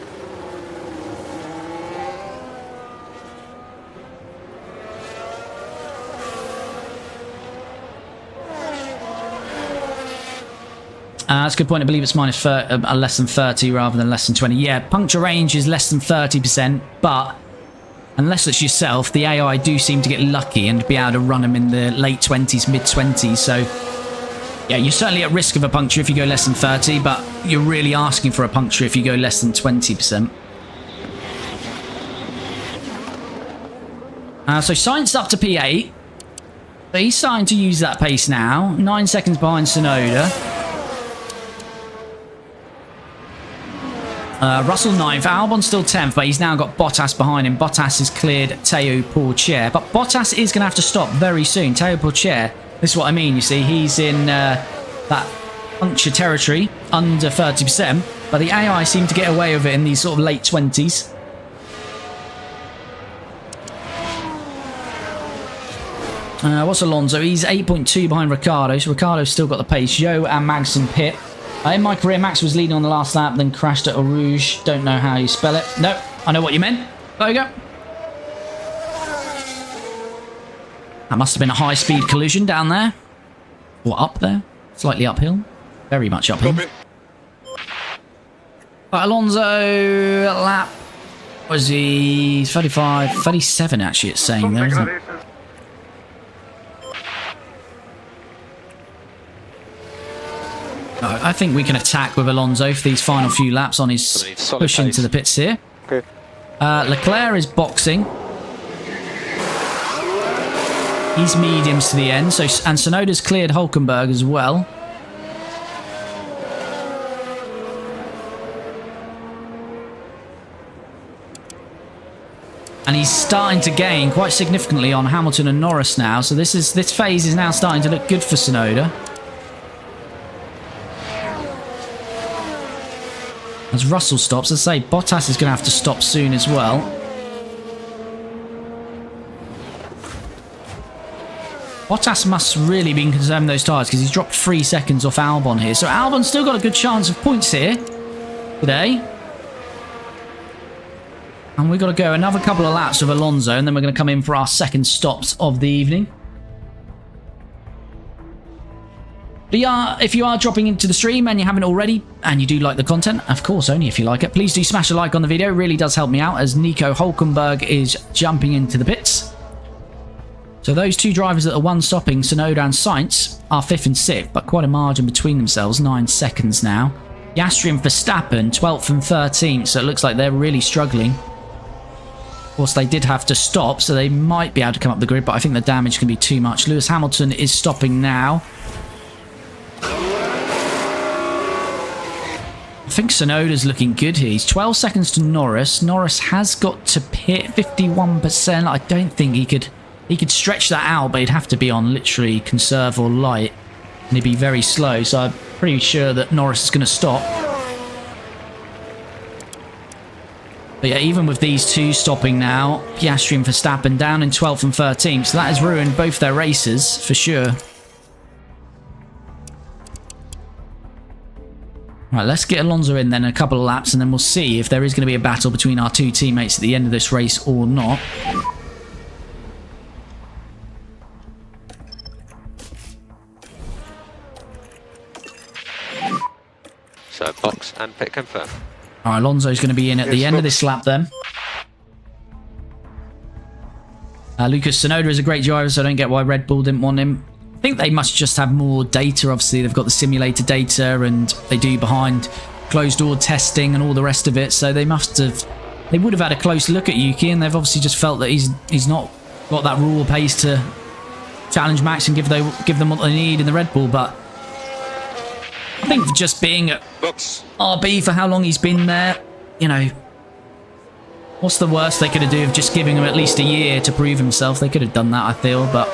That's a good point. I believe it's minus less than 30 rather than less than 20. Yeah, puncture range is less than 30%, but unless it's yourself, the AI do seem to get lucky and be able to run them in the late 20s, mid 20s. So yeah, you're certainly at risk of a puncture if you go less than 30, but you're really asking for a puncture if you go less than 20%. So Sainz up to P8. But he's starting to use that pace now. 9 seconds behind Tsunoda. Russell 9th. Albon still 10th, but he's now got Bottas behind him. Bottas has cleared Teo Pourchaire. But Bottas is going to have to stop very soon. Teo Pourchaire, this is what I mean, you see. He's in that puncture territory, under 30%. But the AI seem to get away with it in these sort of late 20s. What's Alonso? He's 8.2 behind Ricciardo. So Ricciardo's still got the pace. Zhou and Magnussen pit. In my career, Max was leading on the last lap, then crashed at Eau Rouge. Don't know how you spell it. No, I know what you meant. There you go. That must have been a high-speed collision down there. Or up there. Slightly uphill. Very much uphill. Right, Alonso, lap. Was he 35? 37, actually, it's saying there, isn't it? I think we can attack with Alonso for these final few laps on his push into the pits here. Okay. Leclerc is boxing. He's mediums to the end. So, and Tsunoda's cleared Hülkenberg as well. And he's starting to gain quite significantly on Hamilton and Norris now. So this phase is now starting to look good for Tsunoda. As Russell stops, as I say, Bottas is going to have to stop soon as well. Bottas must really be conserving those tyres because he's dropped 3 seconds off Albon here. So Albon's still got a good chance of points here today. And we've got to go another couple of laps with Alonso, and then we're going to come in for our second stops of the evening. But yeah, if you are dropping into the stream and you haven't already, and you do like the content, of course, only if you like it, please do smash a like on the video. It really does help me out as Nico Hulkenberg is jumping into the pits. So those two drivers that are one stopping, Tsunoda and Sainz, are 5th and 6th, but quite a margin between themselves, 9 seconds now. Piastri and Verstappen, 12th and 13th, so it looks like they're really struggling. Of course, they did have to stop, so they might be able to come up the grid, but I think the damage can be too much. Lewis Hamilton is stopping now. I think Tsunoda's looking good here. He's 12 seconds to Norris. Norris has got to pit 51%. I don't think he could stretch that out, but he'd have to be on literally conserve or light, and he'd be very slow. So I'm pretty sure that Norris is going to stop. But yeah, even with these two stopping now, Piastri and Verstappen down in 12th and 13th, so that has ruined both their races for sure. Right, let's get Alonso in then a couple of laps, and then we'll see if there is going to be a battle between our two teammates at the end of this race or not. So box and pit confirm. All right, Alonso's going to be in at the end of this lap then. Lucas Tsunoda is a great driver, so I don't get why Red Bull didn't want him. I think they must just have more data. Obviously, they've got the simulator data, and they do behind closed door testing and all the rest of it. So they would have had a close look at Yuki, and they've obviously just felt that he's not got that raw pace to challenge Max and give them what they need in the Red Bull. But I think just being at RB for how long he's been there, you know, what's the worst they could have done of just giving him at least a year to prove himself? They could have done that, I feel, but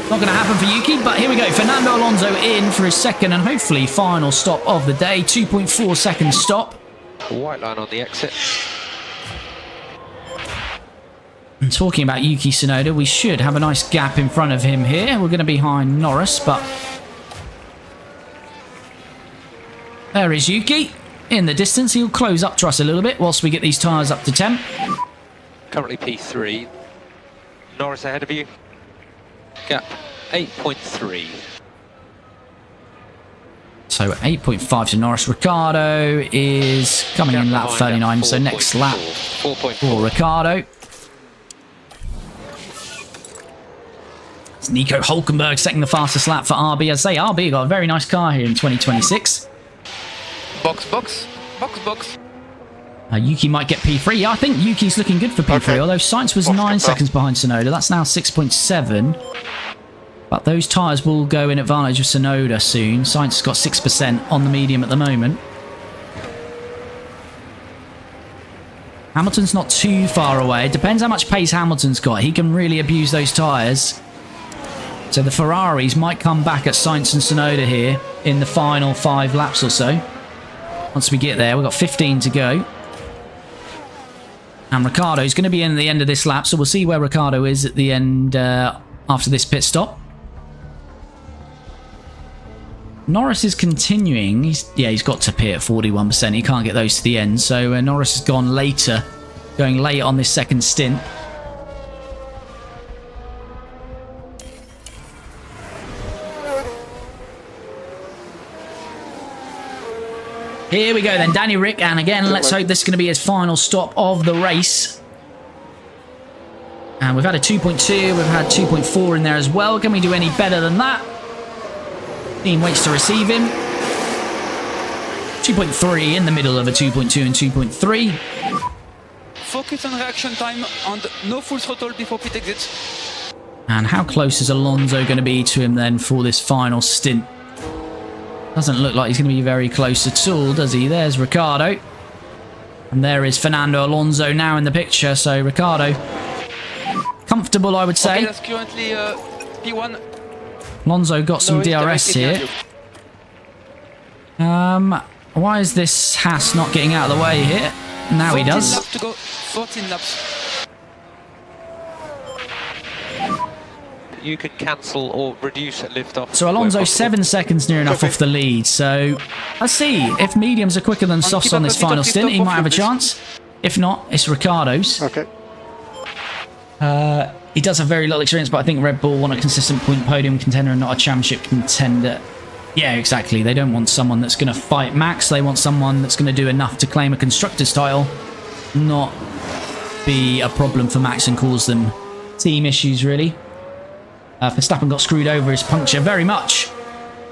not going to happen for Yuki. But here we go. Fernando Alonso in for his second and hopefully final stop of the day. 2.4 second stop. White line on the exit. And talking about Yuki Tsunoda, we should have a nice gap in front of him here. We're going to be behind Norris, but there is Yuki in the distance. He'll close up to us a little bit whilst we get these tyres up to temp. Currently P3. Norris ahead of you. Gap 8.3. So 8.5 to Norris. Ricciardo is coming in lap 39, so next lap for Ricciardo. It's Nico Hulkenberg setting the fastest lap for RB. As I say, RB got a very nice car here in 2026. Box. Yuki might get P3. Yeah, I think Yuki's looking good for P3, okay. Although Sainz was 9 seconds behind Tsunoda. That's now 6.7. But those tyres will go in advantage of Tsunoda soon. Sainz has got 6% on the medium at the moment. Hamilton's not too far away. It depends how much pace Hamilton's got. He can really abuse those tyres. So the Ferraris might come back at Sainz and Tsunoda here in the final 5 laps or so. Once we get there, we've got 15 to go. And Ricciardo's going to be in at the end of this lap, so we'll see where Ricciardo is at the end after this pit stop. Norris is continuing. He's got to pit at 41%. He can't get those to the end, so Norris has gone later, going late on this second stint. Here we go then, Danny Rick, and again, let's hope this is going to be his final stop of the race. And we've had a 2.2, we've had 2.4 in there as well. Can we do any better than that? Team waits to receive him. 2.3 in the middle of a 2.2 and 2.3. Focus on reaction time and no full throttle before pit exit. And how close is Alonso going to be to him then for this final stint? Doesn't look like he's going to be very close at all, does he? There's Ricciardo. And there is Fernando Alonso now in the picture. So Ricciardo, comfortable, I would say. Okay, that's currently P1. Alonso got some DRS here. Why is this Haas not getting out of the way here? Now he does. 14 laps to go. 14 laps. You can cancel or reduce lift off. So Alonso 7 seconds near enough off the lead. So let's see if mediums are quicker than softs on this final stint. He might have a chance. If not, it's Ricciardo's. Okay. He does have very little experience, but I think Red Bull want a consistent point podium contender and not a championship contender. Yeah, exactly. They don't want someone that's going to fight Max. They want someone that's going to do enough to claim a constructor's title, not be a problem for Max and cause them team issues, really. Verstappen got screwed over his puncture very much.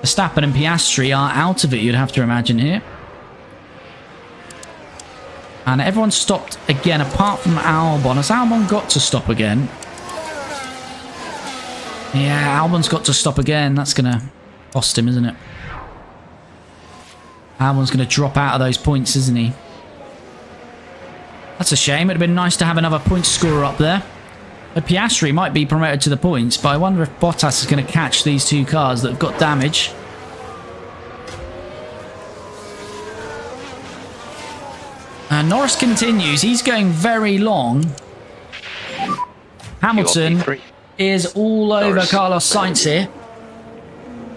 Verstappen and Piastri are out of it, you'd have to imagine here. And everyone stopped again, apart from Albon. Has Albon got to stop again? Yeah, Albon's got to stop again. That's going to cost him, isn't it? Albon's going to drop out of those points, isn't he? That's a shame. It'd have been nice to have another point scorer up there. But Piastri might be promoted to the points, but I wonder if Bottas is going to catch these two cars that have got damage. And Norris continues. He's going very long. Hamilton is all over Norris. Carlos Sainz here.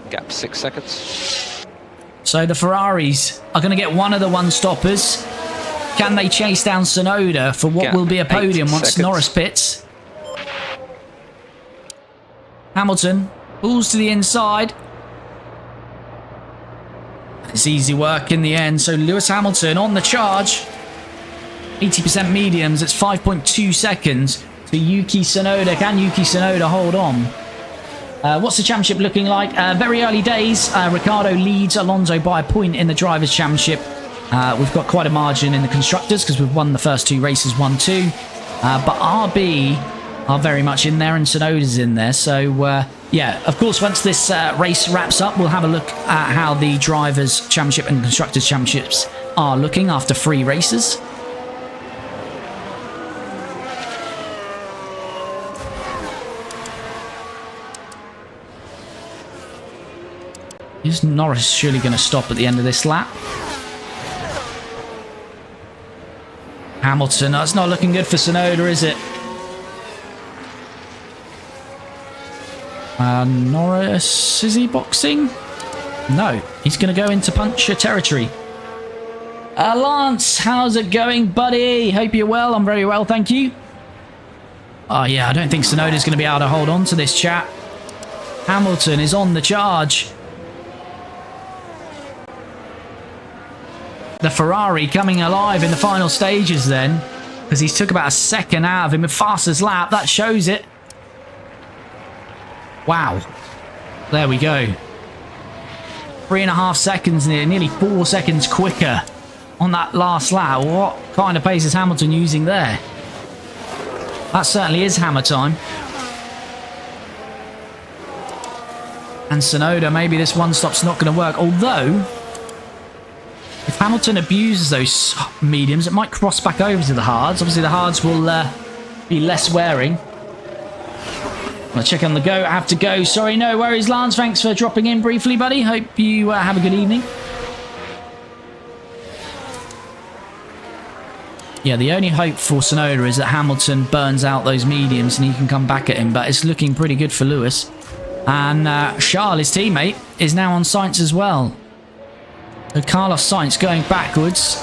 Gap 6 seconds. So the Ferraris are going to get one of the one-stoppers. Can they chase down Tsunoda for what will be a podium once Norris pits? Hamilton pulls to the inside. It's easy work in the end. So Lewis Hamilton on the charge. 80% mediums. It's 5.2 seconds to Yuki Tsunoda. Can Yuki Tsunoda hold on? What's the championship looking like? Very early days. Ricciardo leads Alonso by a point in the Drivers' Championship. We've got quite a margin in the Constructors because we've won the first two races 1-2. But RB are very much in there and Tsunoda's in there. So, yeah, of course, once this race wraps up, we'll have a look at how the Drivers' Championship and Constructors' Championships are looking after 3 races. Is Norris surely going to stop at the end of this lap? Hamilton, that's not looking good for Tsunoda, is it? Norris, is he boxing? No, he's going to go into puncture territory. Lance, how's it going, buddy? Hope you're well. I'm very well, thank you. Oh, yeah, I don't think Tsunoda's going to be able to hold on to this chat. Hamilton is on the charge. The Ferrari coming alive in the final stages then, because he's took about a second out of him. Fastest lap, that shows it. Wow. There we go. 3.5 seconds nearly 4 seconds quicker on that last lap. What kind of pace is Hamilton using there? That certainly is hammer time. And Tsunoda, maybe this one stop's not going to work, although if Hamilton abuses those mediums, it might cross back over to the hards. Obviously, the hards will be less wearing. I'll check on the go. I have to go. Sorry, no worries, Lance. Thanks for dropping in briefly, buddy. Hope you have a good evening. Yeah, the only hope for Tsunoda is that Hamilton burns out those mediums and he can come back at him. But it's looking pretty good for Lewis. And Charles, his teammate, is now on Sainz as well. So Carlos Sainz going backwards.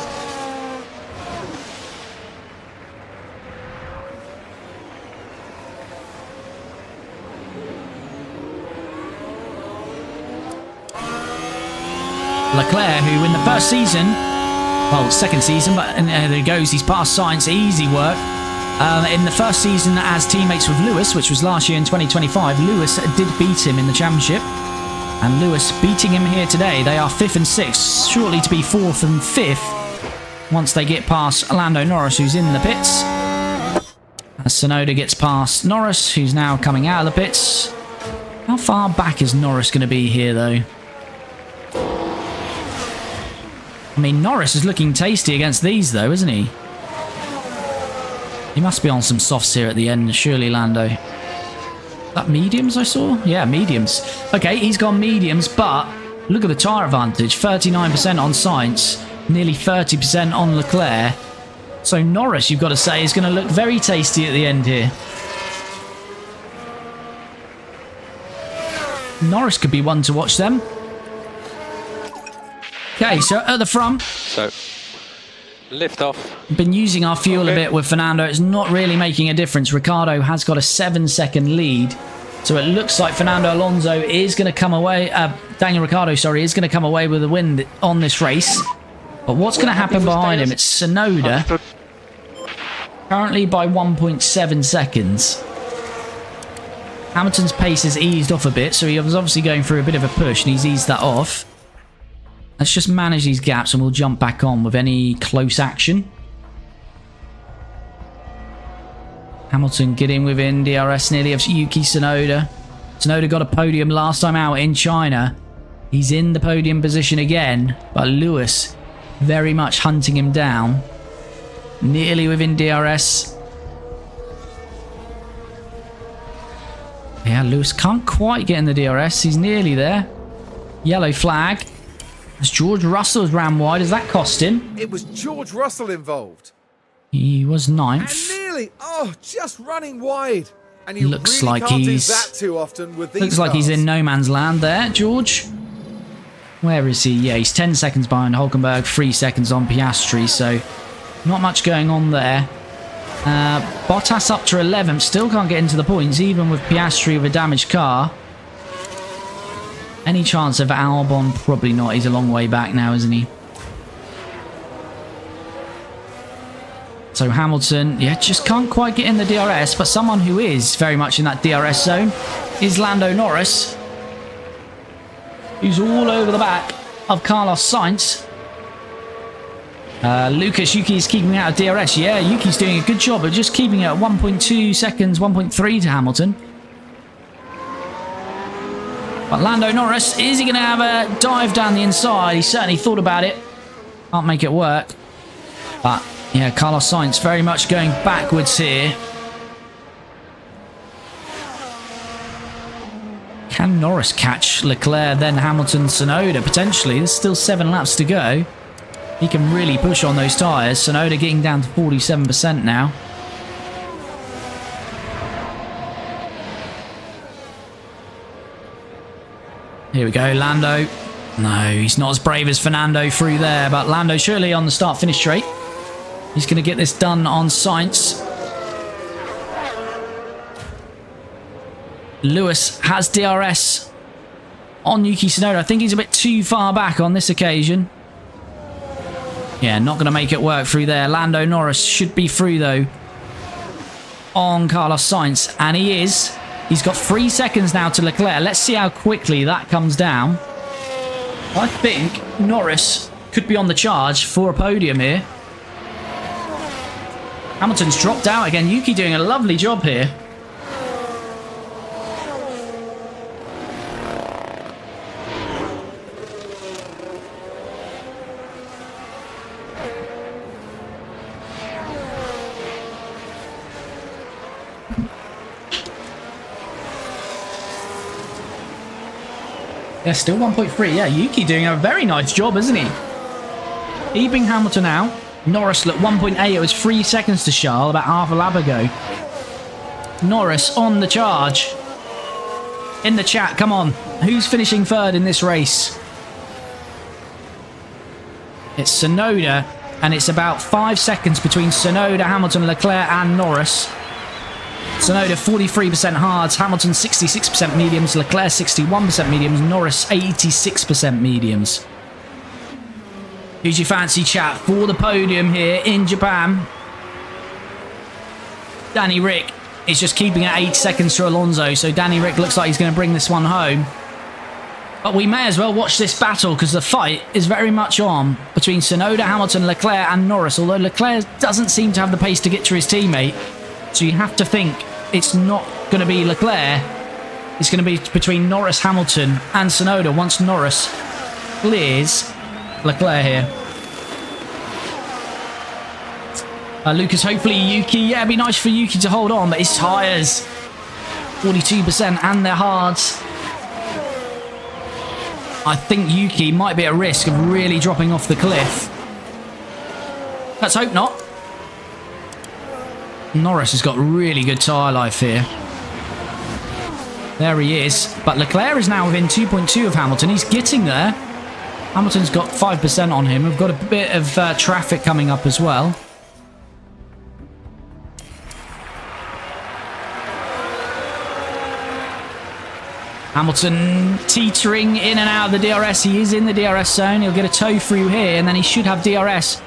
Leclerc, who in the first season, well, second season, but there he goes, he's passed Sainz, easy work. In the first season as teammates with Lewis, which was last year in 2025, Lewis did beat him in the championship. And Lewis beating him here today. They are 5th and 6th, shortly to be 4th and 5th once they get past Lando Norris, who's in the pits. As Tsunoda gets past Norris, who's now coming out of the pits. How far back is Norris going to be here, though? I mean, Norris is looking tasty against these, though, isn't he? He must be on some softs here at the end, surely, Lando. That mediums I saw? Yeah, mediums. Okay, he's gone mediums, but look at the tyre advantage. 39% on Sainz, nearly 30% on Leclerc. So Norris, you've got to say, is going to look very tasty at the end here. Norris could be one to watch them. Okay, so at the front. So, lift off. Been using our fuel a bit with Fernando. It's not really making a difference. Ricciardo has got a 7-second lead. So it looks like Fernando Alonso is going to come away, Daniel Ricciardo, sorry, is going to come away with a win on this race. But what's going to happen behind him? It's Tsunoda, currently by 1.7 seconds. Hamilton's pace has eased off a bit, so he was obviously going through a bit of a push, and he's eased that off. Let's just manage these gaps, and we'll jump back on with any close action. Hamilton getting within DRS nearly of Yuki Tsunoda. Tsunoda got a podium last time out in China. He's in the podium position again, but Lewis very much hunting him down. Nearly within DRS. Yeah, Lewis can't quite get in the DRS. He's nearly there. Yellow flag. As George Russell's ran wide, does that cost him? It was George Russell involved. He was And ninth. nearly, just running wide. And you Looks really like can't he's- do that too often with these Looks like he's cars. in no man's land there, George. Where is he? Yeah, he's 10 seconds behind Hülkenberg, 3 seconds on Piastri, so not much going on there. Bottas up to 11th, still can't get into the points, even with Piastri with a damaged car. Any chance of Albon? Probably not. He's a long way back now, isn't he? So Hamilton, yeah, just can't quite get in the DRS, but someone who is very much in that DRS zone is Lando Norris, who's all over the back of Carlos Sainz. Lucas, Yuki is keeping out of DRS. Yeah, Yuki's doing a good job of just keeping it at 1.2 seconds, 1.3 to Hamilton. But Lando Norris, is he going to have a dive down the inside? He certainly thought about it. Can't make it work. But, yeah, Carlos Sainz very much going backwards here. Can Norris catch Leclerc, then Hamilton, Tsunoda? Potentially. There's still 7 laps to go. He can really push on those tyres. Tsunoda getting down to 47% now. Here we go, Lando. No, he's not as brave as Fernando through there, but Lando surely on the start-finish straight. He's going to get this done on Sainz. Lewis has DRS on Yuki Tsunoda. I think he's a bit too far back on this occasion. Yeah, not going to make it work through there. Lando Norris should be through, though, on Carlos Sainz. And he is. He's got 3 seconds now to Leclerc. Let's see how quickly that comes down. I think Norris could be on the charge for a podium here. Hamilton's dropped out again. Yuki doing a lovely job here. Yeah, still 1.3. Yeah, Yuki doing a very nice job, isn't he? Keeping Hamilton out. Norris at 1.8. It was 3 seconds to Charles about half a lap ago. Norris on the charge. In the chat, come on. Who's finishing third in this race? It's Tsunoda, and it's about 5 seconds between Tsunoda, Hamilton, Leclerc, and Norris. Tsunoda 43% hards, Hamilton 66% mediums, Leclerc 61% mediums, Norris 86% mediums. Who's your fancy chat for the podium here in Japan? Danny Rick is just keeping it 8 seconds to Alonso, so Danny Rick looks like he's going to bring this one home. But we may as well watch this battle because the fight is very much on between Tsunoda, Hamilton, Leclerc and Norris, although Leclerc doesn't seem to have the pace to get to his teammate. So you have to think it's not going to be Leclerc. It's going to be between Norris, Hamilton and Tsunoda once Norris clears Leclerc here. Lucas, hopefully Yuki. Yeah, it'd be nice for Yuki to hold on, but his tyres 42% and they're hards. I think Yuki might be at risk of really dropping off the cliff. Let's hope not. Norris has got really good tyre life here. There he is. But Leclerc is now within 2.2 of Hamilton. He's getting there. Hamilton's got 5% on him. We've got a bit of traffic coming up as well. Hamilton teetering in and out of the DRS. He is in the DRS zone. He'll get a tow through here, and then he should have DRS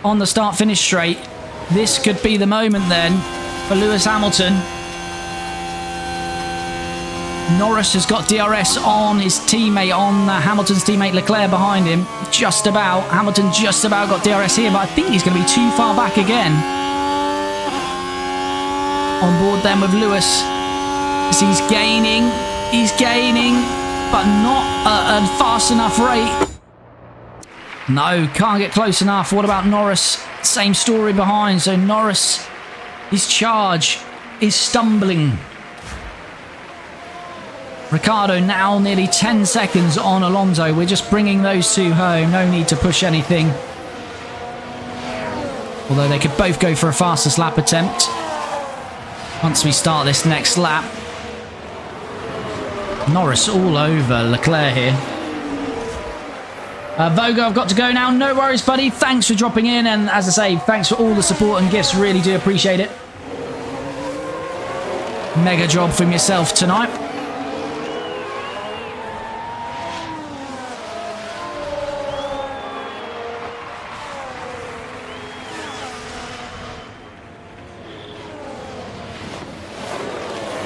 on the start-finish straight. This could be the moment then for Lewis Hamilton. Norris has got DRS on his teammate, on Hamilton's teammate Leclerc behind him. Just about. Hamilton just about got DRS here, but I think he's going to be too far back again. On board then with Lewis. As he's gaining, but not at a fast enough rate. No, can't get close enough. What about Norris? Same story behind. So Norris, his charge is stumbling. Ricciardo now nearly 10 seconds on Alonso. We're just bringing those two home. No need to push anything. Although they could both go for a fastest lap attempt once we start this next lap. Norris all over Leclerc here. Vogo, I've got to go now. No worries, buddy. Thanks for dropping in. And as I say, thanks for all the support and gifts. Really do appreciate it. Mega job from yourself tonight.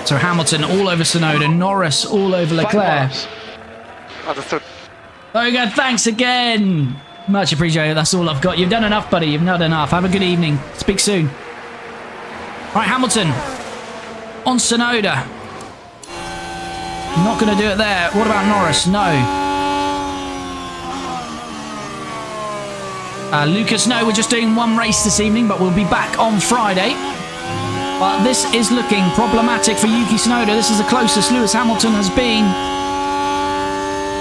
So Hamilton all over Tsunoda, Norris all over Leclerc. Understood. Very good, thanks again. Much appreciated, that's all I've got. You've done enough, buddy, you've done enough. Have a good evening, speak soon. Right, Hamilton on Tsunoda. Not going to do it there. What about Norris? No. Lucas, no, we're just doing one race this evening, but we'll be back on Friday. But this is looking problematic for Yuki Tsunoda. This is the closest Lewis Hamilton has been.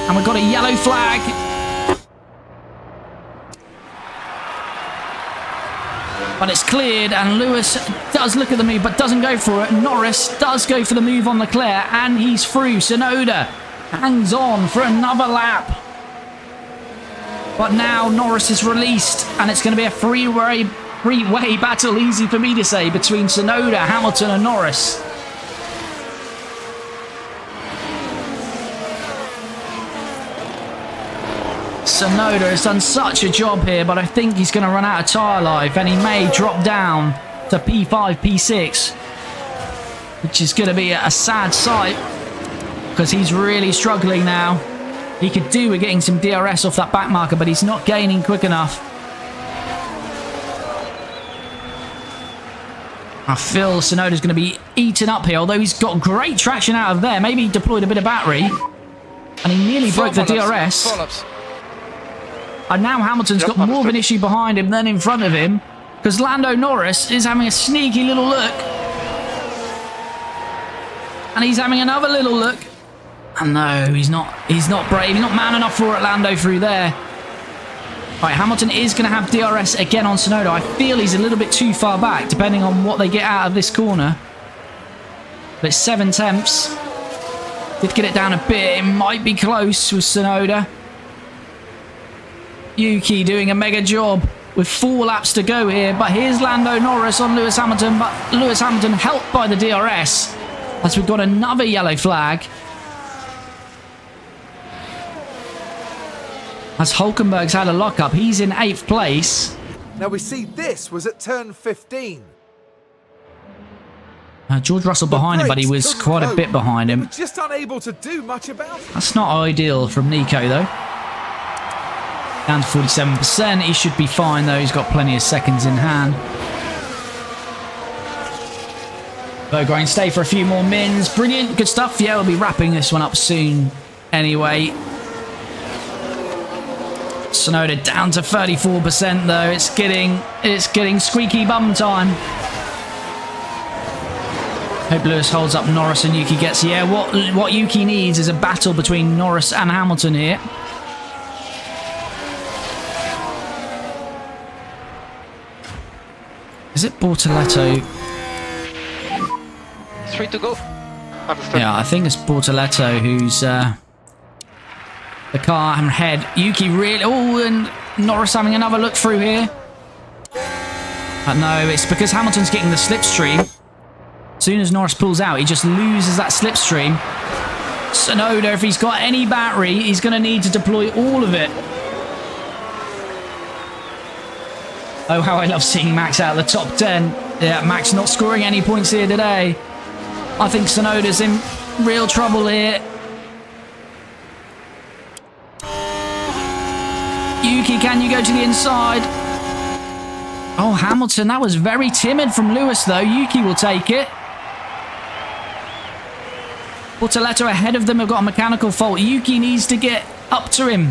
And we've got a yellow flag. But it's cleared, and Lewis does look at the move, but doesn't go for it. Norris does go for the move on Leclerc, and he's through. Tsunoda hangs on for another lap. But now Norris is released, and it's going to be a three-way battle, easy for me to say, between Tsunoda, Hamilton and Norris. Tsunoda has done such a job here, but I think he's going to run out of tyre life, and he may drop down to P5, P6, which is going to be a sad sight, because he's really struggling now. He could do with getting some DRS off that back marker, but he's not gaining quick enough. I feel Tsunoda's going to be eaten up here, although he's got great traction out of there. Maybe he deployed a bit of battery, and he nearly broke the DRS. And now Hamilton's got more of an issue behind him than in front of him, because Lando Norris is having a sneaky little look. And he's having another little look. And no, he's not brave. He's not man enough for it, Lando, through there. Right, Hamilton is going to have DRS again on Tsunoda. I feel he's a little bit too far back, depending on what they get out of this corner. But it's 7 tenths. Did get it down a bit. It might be close with Tsunoda. Yuki doing a mega job with 4 laps to go here. But here's Lando Norris on Lewis Hamilton. But Lewis Hamilton helped by the DRS, as we've got another yellow flag. As Hulkenberg's had a lockup, he's in 8th place. Now we see this was at turn 15. George Russell behind him, but he was quite a bit behind him. Just unable to do much about it. That's not ideal from Nico, though. Down to 47%. He should be fine, though. He's got plenty of seconds in hand. Bograin stay for a few more mins. Brilliant. Good stuff. Yeah, we'll be wrapping this one up soon anyway. Tsunoda down to 34% though. It's getting squeaky bum time. Hope Lewis holds up Norris and Yuki gets. Yeah, what Yuki needs is a battle between Norris and Hamilton here. Is it Bortoletto? 3 to go. Understood. Yeah, I think it's Bortoletto who's the car ahead. Yuki really... Oh, and Norris having another look through here. But no, it's because Hamilton's getting the slipstream. As soon as Norris pulls out, he just loses that slipstream. Tsunoda, if he's got any battery, he's going to need to deploy all of it. Oh, how I love seeing Max out of the top 10. Yeah, Max not scoring any points here today. I think Tsunoda's in real trouble here. Yuki, can you go to the inside? Oh, Hamilton, that was very timid from Lewis, though. Yuki will take it. Bortoletto ahead of them have got a mechanical fault. Yuki needs to get up to him.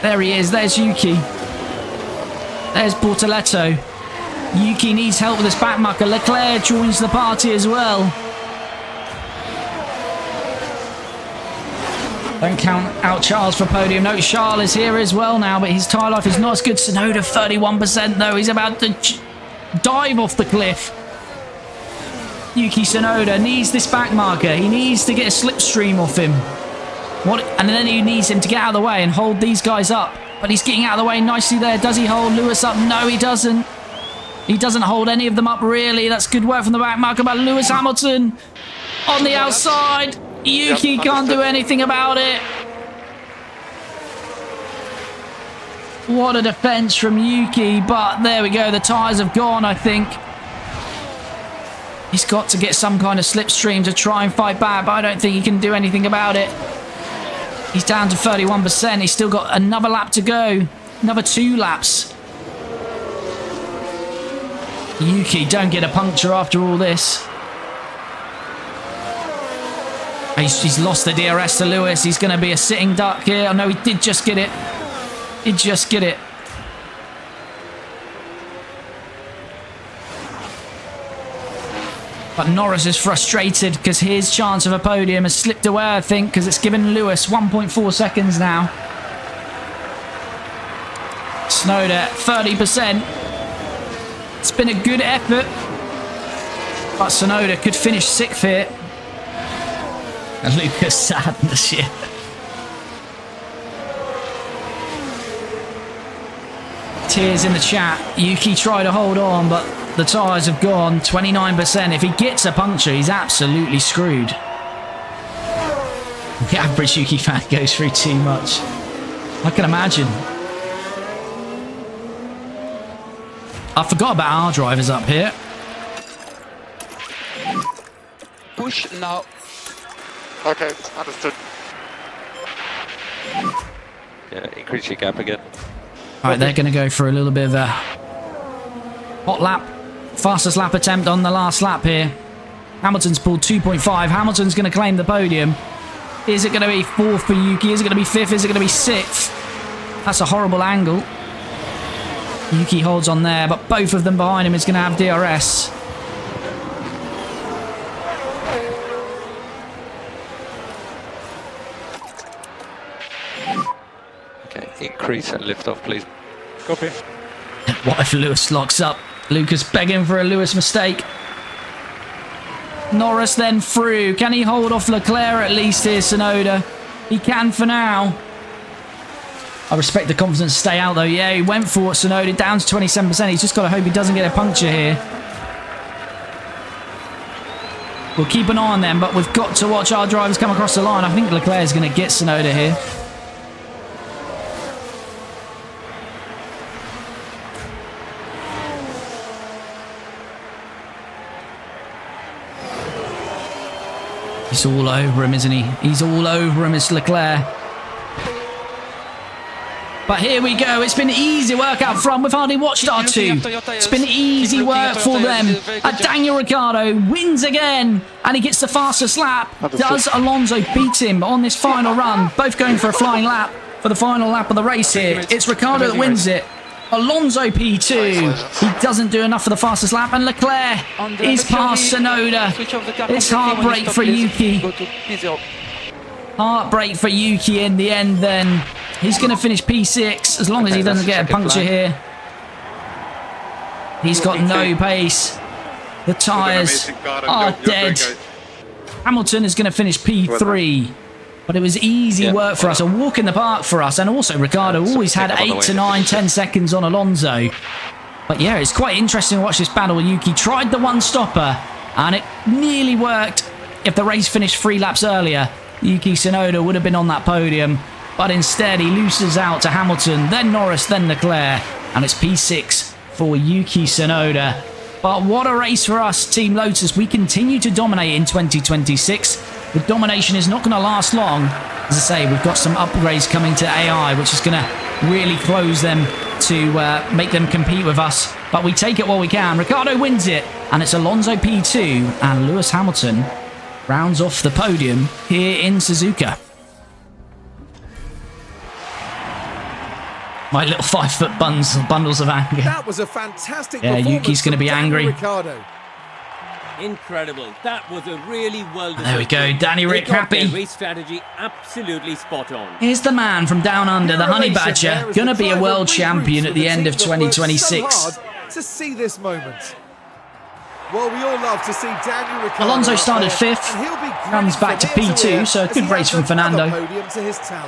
There he is. There's Yuki. There's Bortoletto. Yuki needs help with this backmarker. Leclerc joins the party as well. Don't count out Charles for podium. No, Charles is here as well now, but his tyre life is not as good. Tsunoda, 31% though. He's about to dive off the cliff. Yuki Tsunoda needs this back marker. He needs to get a slipstream off him. And then he needs him to get out of the way and hold these guys up. But he's getting out of the way nicely there. Does he hold Lewis up? No, he doesn't. He doesn't hold any of them up, really. That's good work from the back marker by Lewis Hamilton. On the outside. Yuki can't do anything about it. What a defense from Yuki. But there we go. The tyres have gone, I think. He's got to get some kind of slipstream to try and fight back, but I don't think he can do anything about it. He's down to 31%. He's still got another lap to go. Another 2 laps. Yuki, don't get a puncture after all this. He's lost the DRS to Lewis. He's going to be a sitting duck here. Oh, no, he did just get it. Did just get it. But Norris is frustrated because his chance of a podium has slipped away, I think, because it's given Lewis 1.4 seconds now. Tsunoda, 30%. It's been a good effort. But Tsunoda could finish 6th here. And Lucas sadness here. Tears in the chat. Yuki tried to hold on, but the tyres have gone. 29%. If he gets a puncture, he's absolutely screwed. The average Yuki fan goes through too much. I can imagine. I forgot about our drivers up here. Push now. Okay, understood. Yeah, increase your gap again. Right, they're going to go for a little bit of a hot lap. Fastest lap attempt on the last lap here. Hamilton's pulled 2.5. Hamilton's going to claim the podium. Is it going to be 4th for Yuki? Is it going to be 5th? Is it going to be 6th? That's a horrible angle. Yuki holds on there, but both of them behind him is going to have DRS. Okay, increase and lift off, please. Copy. What if Lewis locks up? Lucas begging for a Lewis mistake. Norris then through. Can he hold off Leclerc at least here, Tsunoda? He can for now. I respect the confidence to stay out though. Yeah, he went for it, Tsunoda, down to 27%. He's just got to hope he doesn't get a puncture here. We'll keep an eye on them, but we've got to watch our drivers come across the line. I think Leclerc is going to get Tsunoda here. He's all over him, isn't he? He's all over him, it's Leclerc. But here we go. It's been easy work out front. We've hardly watched our two. It's been easy work for them. Daniel Ricciardo wins again, and he gets the fastest lap. Does Alonso beat him on this final run? Both going for a flying lap for the final lap of the race here. It's Ricciardo that wins it. Alonso P2. He doesn't do enough for the fastest lap, and Leclerc is past Tsunoda. It's heartbreak for Yuki. Heartbreak for Yuki in the end then. He's going to finish P6 as long as he doesn't get a puncture here. He's got no pace. The tyres are dead. Hamilton is going to finish P3. But it was easy work for us, a walk in the park for us. And also Ricciardo always had 8 to 9, 10 seconds on Alonso. But yeah, it's quite interesting to watch this battle. Yuki tried the one stopper and it nearly worked. if the race finished 3 laps earlier, Yuki Tsunoda would have been on that podium. But instead, he loses out to Hamilton, then Norris, then Leclerc. And it's P6 for Yuki Tsunoda. But what a race for us, Team Lotus. We continue to dominate in 2026. The domination is not going to last long. As I say, we've got some upgrades coming to AI, which is going to really close them to make them compete with us. But we take it while we can. Ricciardo wins it, and it's Alonso P2, and Lewis Hamilton rounds off the podium here in Suzuka. My little 5-foot bundles of anger. That was a fantastic performance. Yuki's going to be angry. Ricciardo. Incredible. That was a really well done. There we go. Danny Rick happy. Race strategy absolutely spot on. Here's the man from down under, the Honey Badger, going to be a world champion at the end of 2026. So hard to see this moment. Well, we all love to see Daniel Ricciardo. Alonso started 5th, runs back to P2, so a good race from Fernando.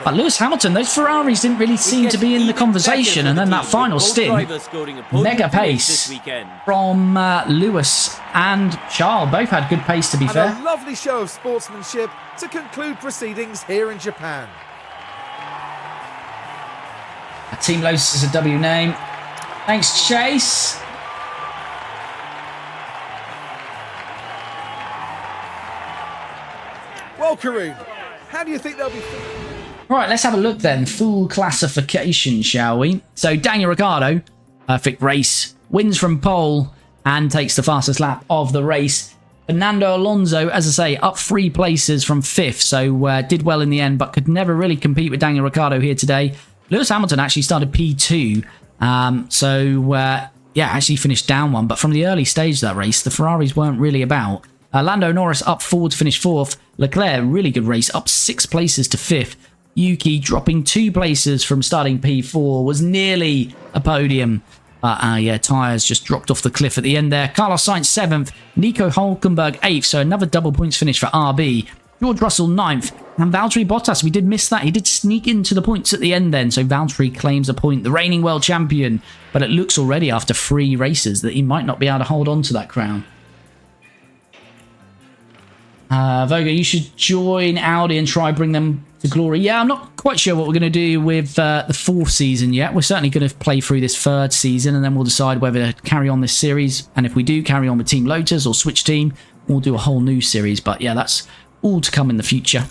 But Lewis Hamilton, those Ferraris didn't really seem to be in the conversation, and then that final stint, mega pace from Lewis and Charles. Both had good pace, to be fair. A lovely show of sportsmanship to conclude proceedings here in Japan. Team Lotus is a W name. Thanks, Chase. Well, Karun, how do you think they'll be? Right, let's have a look then. Full classification, shall we? So Daniel Ricciardo, perfect race, wins from pole and takes the fastest lap of the race. Fernando Alonso, as I say, up 3 places from 5th, so did well in the end, but could never really compete with Daniel Ricciardo here today. Lewis Hamilton actually started P2, yeah, actually finished down 1, but from the early stage of that race, the Ferraris weren't really about. Lando Norris up 4 to finish 4th. Leclerc, really good race, up 6 places to 5th. Yuki dropping 2 places from starting P4, was nearly a podium. But yeah, tyres just dropped off the cliff at the end there. Carlos Sainz 7th, Nico Hülkenberg 8th, so another double points finish for RB. George Russell 9th, and Valtteri Bottas, we did miss that. He did sneak into the points at the end then, so Valtteri claims a point, the reigning world champion. But it looks already after 3 races that he might not be able to hold on to that crown. Voga, you should join Audi and try bring them to glory. Yeah, I'm not quite sure what we're going to do with the 4th season yet. We're certainly going to play through this 3rd season, and then we'll decide whether to carry on this series. And if we do carry on with Team Lotus or switch team, we'll do a whole new series. But yeah, that's all to come in the future.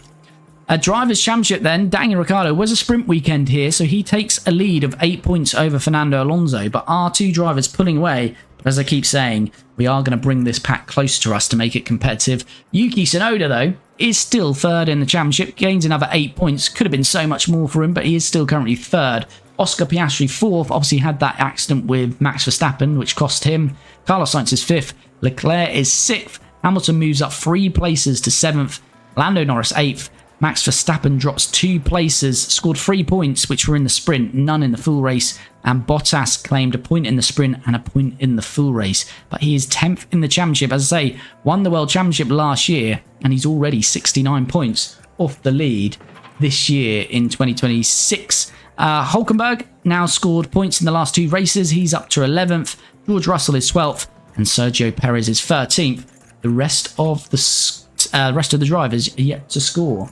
Drivers' Championship then, Daniel Ricciardo was a sprint weekend here, so he takes a lead of 8 points over Fernando Alonso. But our 2 drivers pulling away. As I keep saying, we are going to bring this pack close to us to make it competitive. Yuki Tsunoda, though, is still 3rd in the championship, gains another 8 points. Could have been so much more for him, but he is still currently 3rd. Oscar Piastri 4th, obviously had that accident with Max Verstappen, which cost him. Carlos Sainz is 5th. Leclerc is 6th. Hamilton moves up 3 places to 7th. Lando Norris 8th. Max Verstappen drops 2 places, scored 3 points, which were in the sprint, none in the full race. And Bottas claimed a point in the sprint and a point in the full race. But he is 10th in the championship. As I say, won the World Championship last year, and he's already 69 points off the lead this year in 2026. Hülkenberg now scored points in the last 2 races. He's up to 11th. George Russell is 12th, and Sergio Perez is 13th. The rest of the drivers are yet to score.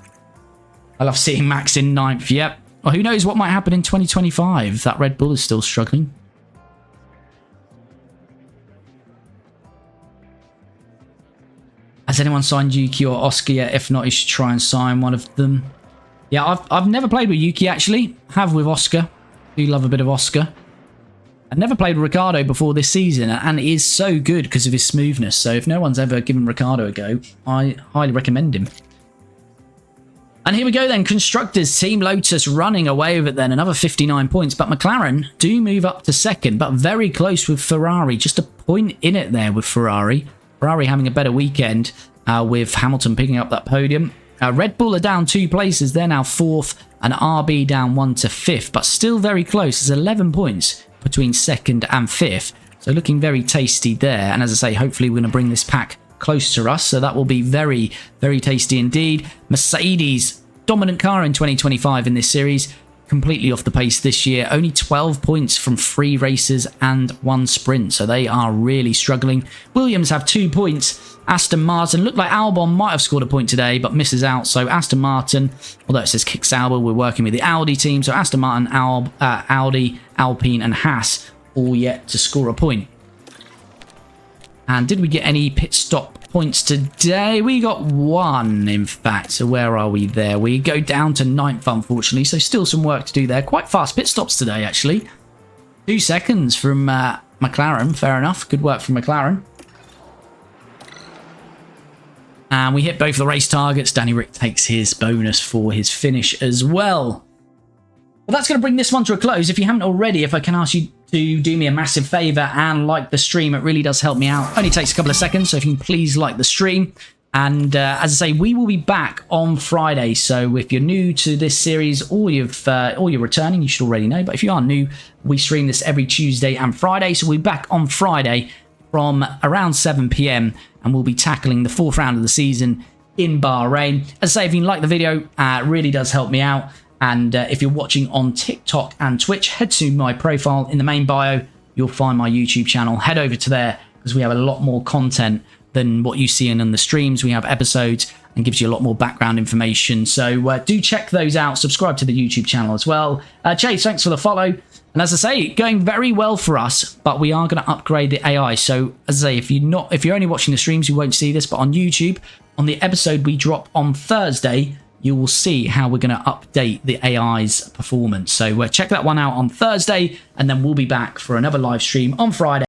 I love seeing Max in 9th. Yep. Well, who knows what might happen in 2025? That Red Bull is still struggling. Has anyone signed Yuki or Oscar yet? If not, you should try and sign one of them. Yeah, I've never played with Yuki, actually. Have with Oscar. Do love a bit of Oscar. I've never played with Ricciardo before this season, and he is so good because of his smoothness. So if no one's ever given Ricciardo a go, I highly recommend him. And here we go then, Constructors, Team Lotus running away with it then, another 59 points. But McLaren do move up to 2nd, but very close with Ferrari. Just a point in it there with Ferrari. Ferrari having a better weekend with Hamilton picking up that podium. Red Bull are down 2 places. They're now 4th, and RB down 1 to 5th, but still very close. There's 11 points between 2nd and 5th. So looking very tasty there. And as I say, hopefully we're going to bring this pack close to us, so that will be very, very tasty indeed. Mercedes, dominant car in 2025 in this series. completely off the pace this year. Only 12 points from 3 races and 1 sprint, so they are really struggling. Williams have 2 points. Aston Martin, looked like Albon might have scored a point today, but misses out. So Aston Martin, although it says kick Sauber, we're working with the Audi team. So Aston Martin, Audi, Alpine and Haas all yet to score a point. And did we get any pit stop points today? We got 1, in fact. So where are we there? We go down to 9th, unfortunately. So still some work to do there. Quite fast pit stops today, actually. 2 seconds from McLaren. Fair enough. Good work from McLaren. And we hit both the race targets. Danny Rick takes his bonus for his finish as well. Well, that's going to bring this one to a close. If you haven't already, if I can ask you to do me a massive favor and like the stream, it really does help me out. Only takes a couple of seconds, so if you can please like the stream. And as I say, we will be back on Friday. So if you're new to this series or you're returning, you should already know. But if you are new, we stream this every Tuesday and Friday. So we'll be back on Friday from around 7 p.m. and we'll be tackling the 4th round of the season in Bahrain. As I say, if you like the video, it really does help me out. And if you're watching on TikTok and Twitch, head to my profile in the main bio. You'll find my YouTube channel. Head over to there because we have a lot more content than what you see in the streams. We have episodes and gives you a lot more background information. So do check those out. Subscribe to the YouTube channel as well. Chase, thanks for the follow. And as I say, going very well for us, but we are going to upgrade the AI. So as I say, if you're only watching the streams, you won't see this, but on YouTube, on the episode we drop on Thursday, you will see how we're going to update the AI's performance. So check that one out on Thursday, and then we'll be back for another live stream on Friday.